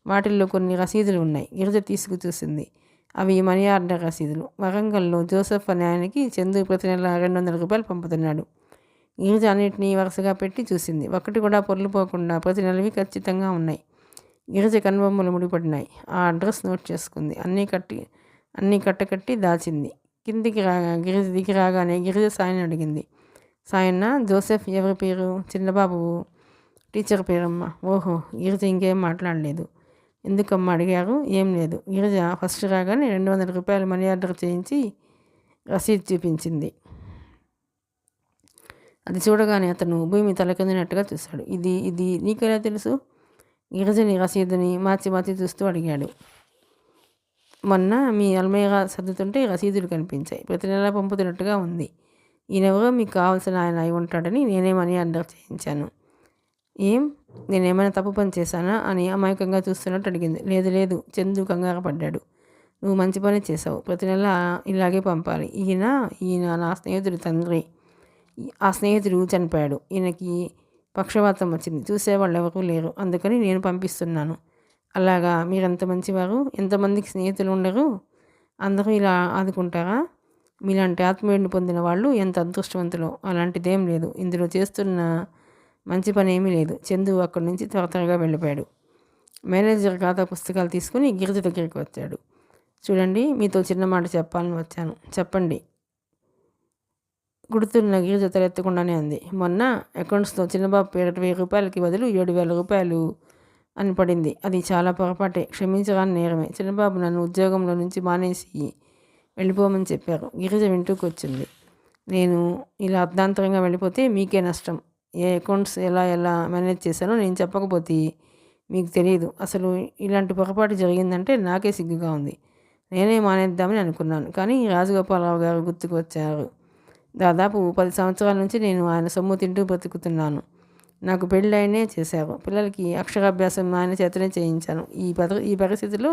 వాటిల్లో కొన్ని రసీదులు ఉన్నాయి. గిరిజ తీసుకు చూసింది. అవి మనీ ఆర్డర్ రసీదులు. వరంగల్లో జోసెఫ్ అనే ఆయనకి చందు ప్రతి నెల 200 రూపాయలు పంపుతున్నాడు. గిరిజ అన్నిటినీ వరుసగా పెట్టి చూసింది. ఒక్కటి కూడా పొర్లుపోకుండా ప్రతి నెలవి ఖచ్చితంగా ఉన్నాయి. గిరిజ కనుబొమ్మలు ముడిపడినాయి. ఆ అడ్రస్ నోట్ చేసుకుంది. అన్నీ కట్టకట్టి దాచింది. గిరిజ దిగి రాగానే గిరిజ సాయన్ని అడిగింది. సాయన్న, జోసెఫ్ ఎవరి పేరు? చిన్నబాబు టీచర్ పేరమ్మా. ఓహో. గిరిజ ఇంకేం మాట్లాడలేదు. ఎందుకమ్మా అడిగారు? ఏం లేదు. గిరిజ ఫస్ట్ రాగానే 200 రూపాయలు మనీ ఆర్డర్ చేయించి రసీదు చూపించింది. అది చూడగానే అతను భూమి తలకిందినట్టుగా చూశాడు. ఇది నీకెలా తెలుసు? గిరిజని రసీదుని మార్చి చూస్తూ అడిగాడు. మొన్న మీ అల్మైరా సర్దుతుంటే రసీదులు కనిపించాయి. ప్రతి నెలా పంపుతున్నట్టుగా ఉంది. ఈయనెవరో మీకు కావాల్సిన ఆయన అయి ఉంటాడని నేనే మనీ ఆర్డర్ చేయించాను. ఏం, నేనేమైనా తప్పు పని చేశానా అని అమాయకంగా చూస్తున్నట్టు అడిగింది. లేదు. చందు కంగారు పడ్డాడు. నువ్వు మంచి పని చేసావు. ప్రతి నెల ఇలాగే పంపాలి. ఈయన నా స్నేహితుడి తండ్రి. ఆ స్నేహితుడు చనిపోయాడు. ఈయనకి పక్షవాతం వచ్చింది. చూసేవాళ్ళు ఎవరూ లేరు. అందుకని నేను పంపిస్తున్నాను. అలాగా, మీరెంత మంచివారు. ఎంతమందికి స్నేహితులు ఉండరు. అందరూ ఇలా ఆదుకుంటారా? మీలాంటి ఆత్మీయుడిని పొందిన వాళ్ళు ఎంత అదృష్టవంతులో. అలాంటిదేం లేదు. ఇందులో చేస్తున్న మంచి పని ఏమీ లేదు. చందు అక్కడి నుంచి త్వరగా వెళ్ళిపోయాడు. మేనేజర్ ఖాతా పుస్తకాలు తీసుకుని గిరిజ దగ్గరికి వచ్చాడు. చూడండి, మీతో చిన్న మాట చెప్పాలని వచ్చాను. చెప్పండి. గుర్తున్న గిరిజ తలెత్తకుండానే అంది. మొన్న అకౌంట్స్లో చిన్నబాబు పేరిట 1000 రూపాయలకి బదులు 7,000 రూపాయలు అని పడింది. అది చాలా పొరపాటే. క్షమించగానే నేరమే. చిన్నబాబు నన్ను ఉద్యోగంలో నుంచి మానేసి వెళ్ళిపోమని చెప్పారు. గిరిజ వింటూకొచ్చింది. నేను ఇలా అర్ధాంతరంగా వెళ్ళిపోతే మీకే నష్టం. ఏ అకౌంట్స్ ఎలా మేనేజ్ చేశానో నేను చెప్పకపోతే మీకు తెలియదు. అసలు ఇలాంటి పొరపాటు జరిగిందంటే నాకే సిగ్గుగా ఉంది. నేనే మానేద్దామని అనుకున్నాను. కానీ రాజగోపాలరావు గారు గుర్తుకు వచ్చారు. దాదాపు 10 సంవత్సరాల నుంచి నేను ఆయన సొమ్ము తింటూ బ్రతుకుతున్నాను. నాకు పెళ్ళైనే చేశారు. పిల్లలకి అక్షరాభ్యాసం ఆయన చేతనే చేయించాను. ఈ పరిస్థితిలో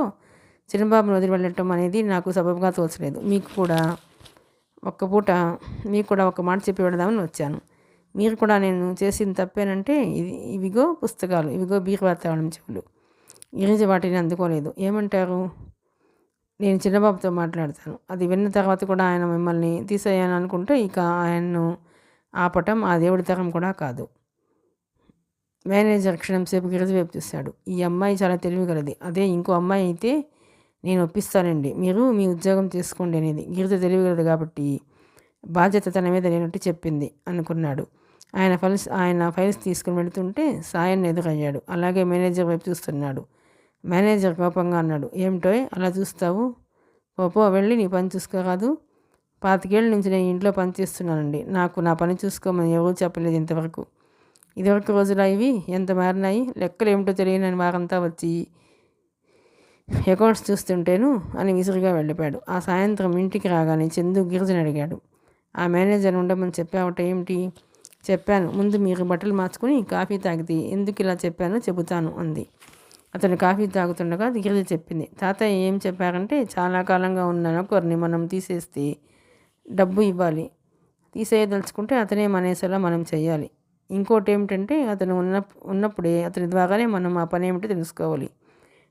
చిన్నబాబును వదిలి వెళ్ళటం అనేది నాకు సబబుగా తోచలేదు. మీకు కూడా ఒక మాట చెప్పి వెళదామని వచ్చాను. మీరు కూడా నేను చేసిన తప్పేనంటే ఇవిగో పుస్తకాలు, ఇవిగో బీరువా తాళం చెవులు. గిరిజ వాటిని అందుకోలేదు. ఏమంటారు? నేను చిన్నబాబుతో మాట్లాడతాను. అది విన్న తర్వాత కూడా ఆయన మిమ్మల్ని తీసేయాలని అనుకుంటే ఇక ఆయన్ను ఆపటం ఆ దేవుడి తరం కూడా కాదు. మేనేజర్ క్షణం సేపు గిరిజ వైపు చూశాడు. ఈ అమ్మాయి చాలా తెలివిగలది. అదే ఇంకో అమ్మాయి అయితే నేను ఒప్పిస్తానండి. మీరు మీ ఉద్యోగం చేసుకోండి అనేది. గిరిజ తెలివిగలదు కాబట్టి బాధ్యత తన మీద లేనట్టు చెప్పింది అనుకున్నాడు. ఆయన ఫైల్స్ తీసుకుని వెళుతుంటే సాయన్ ఎదురయ్యాడు. అలాగే మేనేజర్ వైపు చూస్తున్నాడు. మేనేజర్ కోపంగా అన్నాడు. ఏమిటోయ్ అలా చూస్తావు? పో వెళ్ళి నీ పని చూసుకోరాదు. 25 ఏళ్ళ నుంచి నేను ఇంట్లో పని చేస్తున్నానండి. నాకు నా పని చూసుకోమని ఎవరూ చెప్పలేదు ఇంతవరకు. ఇదివరకు రోజులా ఇవి ఎంత మారినాయి. లెక్కలు ఏమిటో తెలియని వారంతా వచ్చి అకౌంట్స్ చూస్తుంటేను అని విసురుగా వెళ్ళిపోయాడు. ఆ సాయంత్రం ఇంటికి రాగానే చందు గిరిజని అడిగాడు. ఆ మేనేజర్ ఉండమని చెప్పావట ఏమిటి? చెప్పాను. ముందు మీరు బట్టలు మార్చుకుని కాఫీ తాగితే ఎందుకు ఇలా చెప్పానో చెబుతాను అంది. అతను కాఫీ తాగుతుండగా గిరిజ చెప్పింది. తాతయ్య ఏం చెప్పారంటే చాలా కాలంగా ఉన్న నౌకర్ని మనం తీసేస్తే డబ్బు ఇవ్వాలి. తీసేయదలుచుకుంటే అతనే మానేసేలా మనం చెయ్యాలి. ఇంకోటి ఏమిటంటే అతను ఉన్నప్పుడే అతని ద్వారానే మనం ఆ పని ఏమిటో తెలుసుకోవాలి.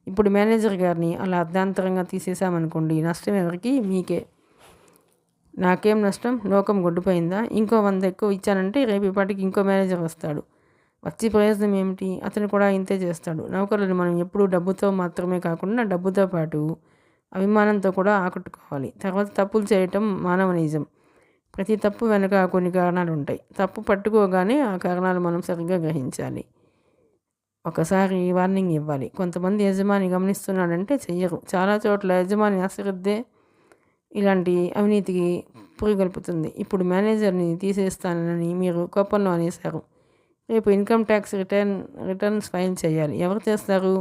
ఇప్పుడు మేనేజర్ గారిని అలా అర్ధాంతరంగా తీసేసామనుకోండి, నష్టం ఎవరికి? మీకే. నాకేం నష్టం? లోకం గొడ్డుపోయిందా? ఇంకో 100 ఎక్కువ ఇచ్చానంటే రేపు ఇప్పటికి ఇంకో మేనేజర్ వస్తాడు. వచ్చి ప్రయోజనం ఏమిటి? అతను కూడా ఇంతే చేస్తాడు. నౌకర్లను మనం ఎప్పుడూ డబ్బుతో మాత్రమే కాకుండా డబ్బుతో పాటు అభిమానంతో కూడా ఆకట్టుకోవాలి. తర్వాత తప్పులు చేయటం మానవ నిజం. ప్రతి తప్పు వెనుక కొన్ని కారణాలు ఉంటాయి. తప్పు పట్టుకోగానే ఆ కారణాలు మనం సరిగ్గా గ్రహించాలి. ఒకసారి వార్నింగ్ ఇవ్వాలి. కొంతమంది యజమాని గమనిస్తున్నాడంటే చెయ్యరు. చాలా చోట్ల యజమాని అశ్రద్ధే ఇలాంటి అవినీతికి పురిగొల్పుతుంది. ఇప్పుడు మేనేజర్ని తీసేస్తానని మీరు కోపంలో అనేశారు. రేపు ఇన్కమ్ ట్యాక్స్ రిటర్న్స్ ఫైల్ చేయాలి. ఎవరు చేస్తారు?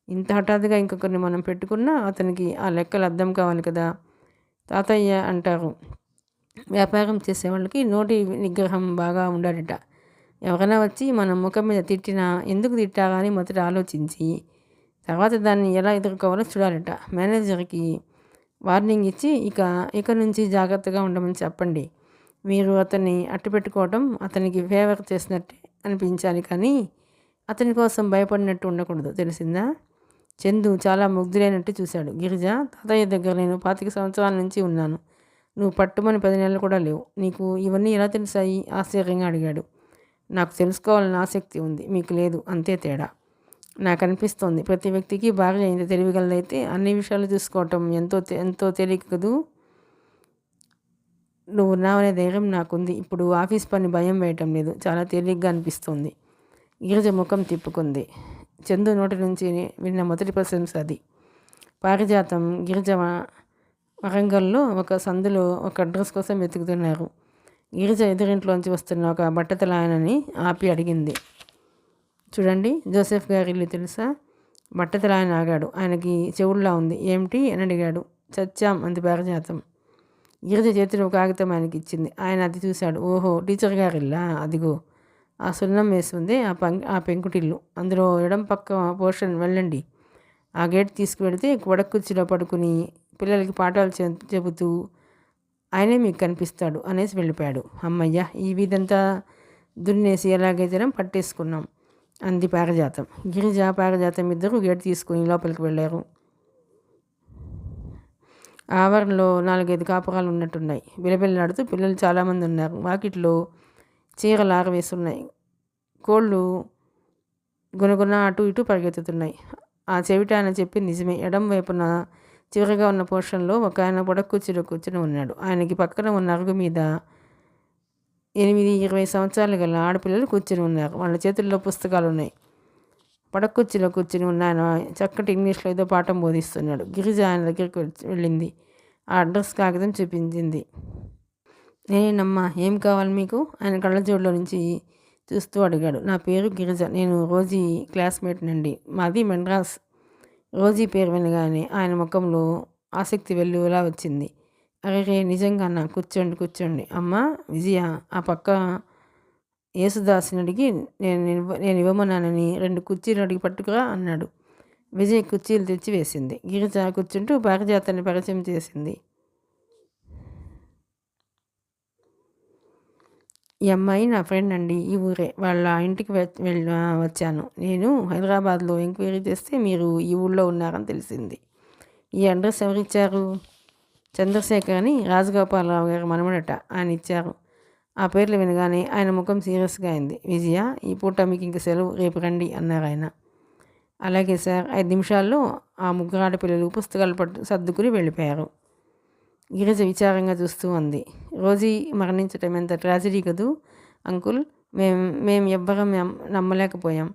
ఇంత హఠాత్తుగా ఇంకొకరిని మనం పెట్టుకున్నా అతనికి ఆ లెక్కలు అర్థం కావాలి కదా. తాతయ్య అంటారు, వ్యాపారం చేసేవాళ్ళకి నోటి నిగ్రహం బాగా ఉండాలట. ఎవరైనా వచ్చి మన ముఖం మీద తిట్టినా ఎందుకు తిట్టారా అని మొదట ఆలోచించి తర్వాత దాన్ని ఎలా ఎదుర్కోవాలో చూడాలట. మేనేజర్కి వార్నింగ్ ఇచ్చి ఇక నుంచి జాగ్రత్తగా ఉండమని చెప్పండి. మీరు అతన్ని అట్టుపెట్టుకోవడం అతనికి ఫేవర్ చేసినట్టే అనిపించాలి, కానీ అతని కోసం భయపడినట్టు ఉండకూడదు, తెలిసిందా? చందు చాలా ముగ్ధులైనట్టు చూశాడు. గిరిజ, తాతయ్య దగ్గర నేను 25 సంవత్సరాల నుంచి ఉన్నాను. నువ్వు పట్టుమని 10 నెలలు కూడా లేవు. నీకు ఇవన్నీ ఎలా తెలిసాయి? ఆశ్చర్యంగా అడిగాడు. నాకు తెలుసుకోవాలని ఆసక్తి ఉంది, మీకు లేదు, అంతే తేడా. నాకు అనిపిస్తోంది ప్రతి వ్యక్తికి భార్య ఇంత తెలివిగలదైతే అన్ని విషయాలు చూసుకోవటం ఎంతో తేలిక కదూ. నువ్వు ఉన్నావనే ధైర్యం నాకుంది. ఇప్పుడు ఆఫీస్ పని భయం వేయటం లేదు, చాలా తేలిగ్గా అనిపిస్తోంది. గిరిజ ముఖం తిప్పుకుంది. చందు నోటి నుంచి విన్న మొదటి ప్రశంస అది. పారిజాతం, గిరిజ వరంగల్లో ఒక సందులో ఒక అడ్రస్ కోసం వెతుకుతున్నారు. గిరిజ ఎదురింట్లోంచి వస్తున్న ఒక బట్టతలాయనని ఆపి అడిగింది, చూడండి, జోసెఫ్ గారి ఇల్లు తెలుసా? బట్టతలాయన ఆగాడు. ఆయనకి చెవుల్లా ఉంది. ఏమిటి అని అడిగాడు. చచ్చాం అంది పారిజాతం. గిరిజ చేతిలో కాగితం ఆయనకి ఇచ్చింది. ఆయన అది చూశాడు. ఓహో, టీచర్ గారిల్లా? అదిగో ఆ సున్నం వేసి ఉంది ఆ పెంకుటిల్లు. అందులో ఎడం పక్క పోర్షన్ వెళ్ళండి. ఆ గేట్ తీసుకువెడితే వడకుర్చీలో పడుకుని పిల్లలకి పాఠాలు చెబుతూ ఆయనే మీకు కనిపిస్తాడు అనేసి వెళ్ళిపోయాడు. అమ్మయ్య, ఈ వీధంతా దున్నేసి ఎలాగైతే పట్టేసుకున్నాం అంది పారిజాతం. గిరిజ, పారిజాతం ఇద్దరు గేట్ తీసుకుని లోపలికి వెళ్ళారు. ఆవరణలో 4-5 కాపురాలు ఉన్నట్టున్నాయి. బిలబిల్లాడుతూ పిల్లలు చాలామంది ఉన్నారు. వాకిట్లో చీరలు ఆరవేస్తున్నాయి. కోళ్ళు గునగున అటు ఇటు పరిగెత్తుతున్నాయి. ఆ చెవిట ఆయన చెప్పింది నిజమే. ఎడం వైపున చివరిగా ఉన్న పోర్షన్లో ఒక ఆయన పొడక్కుర్చీలో కూర్చుని ఉన్నాడు. ఆయనకి పక్కన ఉన్న అరుగు మీద 8-20 సంవత్సరాలు గల ఆడపిల్లలు కూర్చుని ఉన్నారు. వాళ్ళ చేతుల్లో పుస్తకాలు ఉన్నాయి. పడకుర్చీలో కూర్చుని ఉన్న ఆయన చక్కటి ఇంగ్లీష్లో ఏదో పాఠం బోధిస్తున్నాడు. గిరిజ ఆయన దగ్గరికి వెళ్ళింది. ఆ అడ్రస్ కాగితం చూపించింది. నేనేనమ్మా, ఏం కావాలి మీకు? ఆయన కళ్ళజోడులో నుంచి చూస్తూ అడిగాడు. నా పేరు గిరిజ, నేను రోజీ క్లాస్మేట్ నండి. మాది మెడ్రాస్. రోజీ పేరు వినగానే ఆయన ముఖంలో ఆసక్తి వెల్లువలా వచ్చింది. అరే, నిజంగానా? కూర్చోండి. అమ్మా విజయ, ఆ పక్క యేసుదాసుని అడిగి నేను ఇవ్వమన్నానని 2 కుర్చీలు అడిగి పట్టుకురా అన్నాడు. విజయ్ కుర్చీలు తెచ్చి వేసింది. గిరిజ కూర్చుంటూ పారిజాతాన్ని పరిచయం చేసింది. ఈ అమ్మాయి నా ఫ్రెండ్ అండి, ఈ ఊరే. వాళ్ళ ఇంటికి వచ్చాను. నేను హైదరాబాద్లో ఎంక్వైరీ చేస్తే మీరు ఈ ఊళ్ళో ఉన్నారని తెలిసింది. ఈ అడ్రస్ ఎవరిచ్చారు? చంద్రశేఖర్ అని రాజగోపాలరావు గారు మనమడట, ఆయన ఇచ్చారు. ఆ పేర్లు వినగానే ఆయన ముఖం సీరియస్గా అయింది. విజయ, ఈ పూట మీకు ఇంక సెలవు, రేపు రండి అన్నారు ఆయన. అలాగే సార్. 5 నిమిషాల్లో ఆ 3 ఆడపిల్లలు పుస్తకాలు సర్దుకుని వెళ్ళిపోయారు. గిరిజ విచారంగా చూస్తూ అంది. రోజీ మరణించటం ఎంత ట్రాజడీ కదూ అంకుల్. మేము ఎవ్వరం నమ్మలేకపోయాం.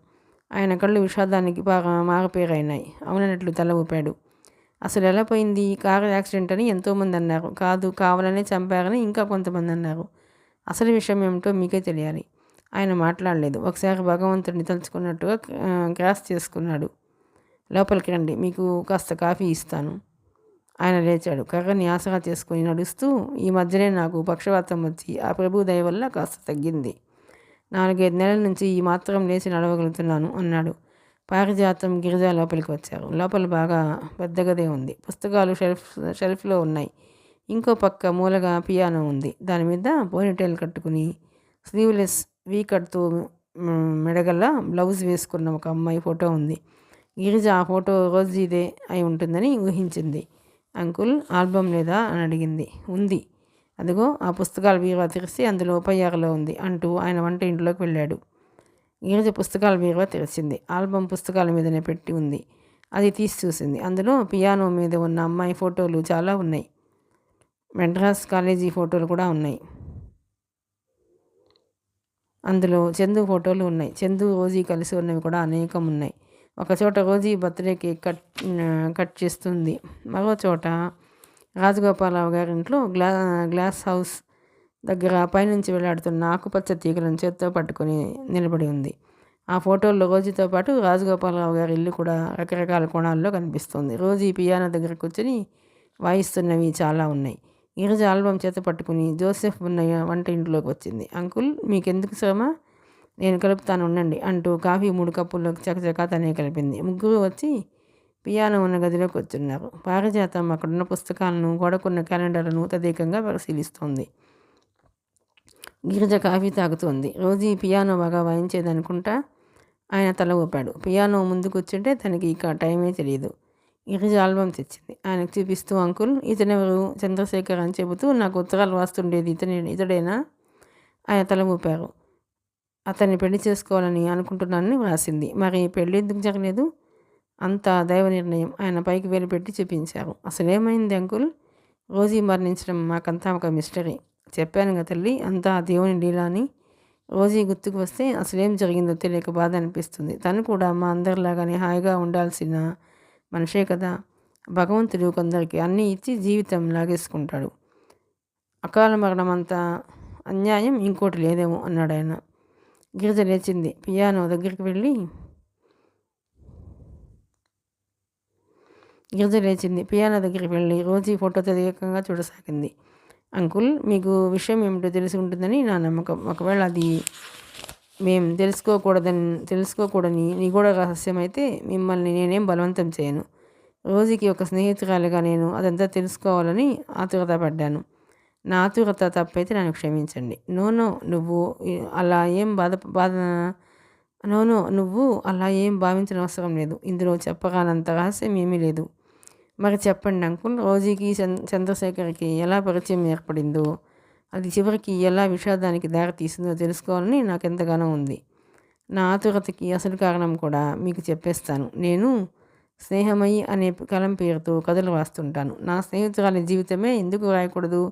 ఆయన కళ్ళు విషాదానికి బాగా మారిపోయినాయి. అవునన్నట్లు తల ఊపాడు. అసలు ఎలా పోయింది? కారు యాక్సిడెంట్ అని ఎంతోమంది అన్నారు. కాదు, కావాలనే చంపారని ఇంకా కొంతమంది అన్నారు. అసలు విషయం ఏమిటో మీకే తెలియాలి. ఆయన మాట్లాడలేదు. ఒకసారి భగవంతుడిని తలుచుకున్నట్టుగా క్రాస్ చేసుకున్నాడు. లోపలికి రండి, మీకు కాస్త కాఫీ ఇస్తాను. ఆయన లేచాడు. కర్రని ఆసరా చేసుకుని నడుస్తూ, ఈ మధ్యనే నాకు పక్షవాతం వచ్చి ఆ ప్రభు దయ వల్ల కాస్త తగ్గింది. 4-5 నెలల నుంచి ఈ మాత్రం లేచి నడవగలుగుతున్నాను అన్నాడు. పారిజాతం, గిరిజ లోపలికి వచ్చారు. లోపల బాగా పెద్ద గదే ఉంది. పుస్తకాలు షెల్ఫ్లో ఉన్నాయి. ఇంకో పక్క మూలగా పియానో ఉంది. దాని మీద పోనీటైల్ కట్టుకుని స్లీవ్లెస్ వీకట్తో మెడగల బ్లౌజ్ వేసుకున్న ఒక అమ్మాయి ఫోటో ఉంది. గిరిజ ఆ ఫోటో రోజీదే అయి ఉంటుందని ఊహించింది. అంకుల్, ఆల్బమ్ లేదా అని అడిగింది. ఉంది, అదిగో ఆ పుస్తకాల బీరువా తెరిచి అందులో 36లో ఉంది అంటూ ఆయన వంట ఇంట్లోకి వెళ్ళాడు. గిరిజ పుస్తకాల బీరువా తెరిచింది. ఆల్బమ్ పుస్తకాల మీదనే పెట్టి ఉంది. అది తీసి చూసింది. అందులో పియానో మీద ఉన్న అమ్మాయి ఫోటోలు చాలా ఉన్నాయి. మెడ్రాస్ కాలేజీ ఫోటోలు కూడా ఉన్నాయి. అందులో చందు ఫోటోలు ఉన్నాయి. చందు, రోజీ కలిసి ఉన్నవి కూడా అనేకం ఉన్నాయి. ఒకచోట రోజీ బర్త్డే కేక్ కట్ చేస్తుంది. మరో చోట రాజగోపాలరావు గారింట్లో గ్లాస్ హౌస్ దగ్గర పైనుంచి వెళ్లాడుతున్న ఆకుపచ్చ తీగలను చేత్తో పట్టుకొని నిలబడి ఉంది. ఆ ఫోటోల్లో రోజుతో పాటు రాజగోపాలరావు గారి ఇల్లు కూడా రకరకాల కోణాల్లో కనిపిస్తోంది. రోజు ఈ పియానో దగ్గర కూర్చొని వాయిస్తున్నవి చాలా ఉన్నాయి. గిరిజ ఆల్బం చేత పట్టుకుని జోసెఫ్ ఉన్న వంట ఇంట్లోకి వచ్చింది. అంకుల్, మీకెందుకు శ్రమ, నేను కలుపుతాను ఉండండి అంటూ కాఫీ 3 కప్పుల్లోకి చకచకా తనే కలిపింది. ముగ్గురు వచ్చి పియానో ఉన్న గదిలో కూర్చున్నారు. పారిజాతం అక్కడున్న పుస్తకాలను, గోడకున్న క్యాలెండర్లను తదేకంగా పరిశీలిస్తోంది. గిరిజ కాఫీ తాగుతోంది. రోజు ఈ పియానో బాగా వాయించేదనుకుంటా. ఆయన తల ఊపాడు. పియానో ముందు కూర్చుంటే తనకి ఇక టైమే తెలియదు. గిరిజ ఆల్బం తెచ్చింది. ఆయనకు చూపిస్తూ, అంకుల్, ఇతనెవరు, చంద్రశేఖర్ అని చెబుతూ నాకు ఉత్తరాలు రాస్తుండేది ఇతడేనా? ఆయన తల ఊపారు. అతన్ని పెళ్లి చేసుకోవాలని అనుకుంటున్నానని వ్రాసింది. మరి పెళ్ళి ఎందుకు జరగలేదు? అంత దైవ నిర్ణయం. ఆయన పైకి వేలు పెట్టి చూపించారు. అసలేమైంది అంకుల్? రోజీ మరణించడం మాకంతా ఒక మిస్టరీ. చెప్పానుగా తల్లి, అంతా దేవుని లీల అని. రోజీ గుర్తుకు వస్తే అసలేం జరిగిందో తెలియక బాధ అనిపిస్తుంది. తను కూడా మా అందరిలాగానే హాయిగా ఉండాల్సిన మనిషే కదా. భగవంతుడు కొందరికి అన్నీ ఇచ్చి జీవితం లాగేసుకుంటాడు. అకాల మరణం అంత అన్యాయం ఇంకోటి లేదేమో అన్నాడు ఆయన. గిరిజ లేచింది. పియానో దగ్గరికి వెళ్ళి రోజీ ఫోటో తదేకంగా చూడసాగింది. అంకుల్, మీకు విషయం ఏమిటో తెలిసి ఉంటుందని నా నమ్మకం. ఒకవేళ అది మేం తెలుసుకోకూడని నిగూఢ రహస్యం అయితే మిమ్మల్ని నేనేం బలవంతం చేయను. రోజుకి ఒక స్నేహితురాలిగా నేను అదంతా తెలుసుకోవాలని ఆతురత పడ్డాను. నా ఆతురత తప్పైతే నన్ను క్షమించండి. నువ్వు అలా ఏం భావించిన అవసరం లేదు. ఇందులో చెప్పగానంత రహస్యం ఏమీ లేదు. మరి చెప్పండి అంకుల్, రోజీకి చంద్రశేఖర్కి ఎలా పరిచయం ఏర్పడిందో, అది చివరికి ఎలా విషాదానికి దారితీసిందో తెలుసుకోవాలని నాకెంతగానో ఉంది. నా ఆతురతకి అసలు కారణం కూడా మీకు చెప్పేస్తాను. నేను స్నేహమయి అనే కలం పేరుతో కథలు రాస్తుంటాను. నా స్నేహితురాలి జీవితమే ఎందుకు రాయకూడదు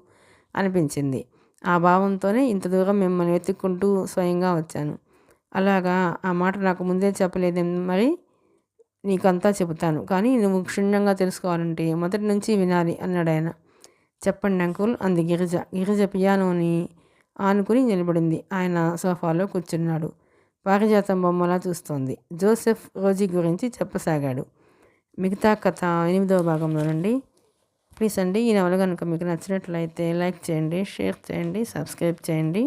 అనిపించింది. ఆ భావంతోనే ఇంత దూరం మిమ్మల్ని వెతుక్కుంటూ స్వయంగా వచ్చాను. అలాగా? ఆ మాట నాకు ముందే చెప్పలేదేం? మరి నీకంతా చెబుతాను, కానీ నువ్వు క్షుణ్ణంగా తెలుసుకోవాలంటే మొదటి నుంచి వినాలి అన్నాడు ఆయన. చెప్పండి అంకుల్ అంది గిరిజ. గిరిజ పియానోని ఆనుకుని నిలబడింది. ఆయన సోఫాలో కూర్చున్నాడు. పారిజాతం బొమ్మలా చూస్తోంది. జోసెఫ్ రోజీ గురించి చెప్పసాగాడు. మిగతా కథ 8వ భాగంలోనండి. ప్లీజ్ అండి, ఈ నవల కనుక మీకు నచ్చినట్లయితే లైక్ చేయండి, షేర్ చేయండి, సబ్స్క్రైబ్ చేయండి.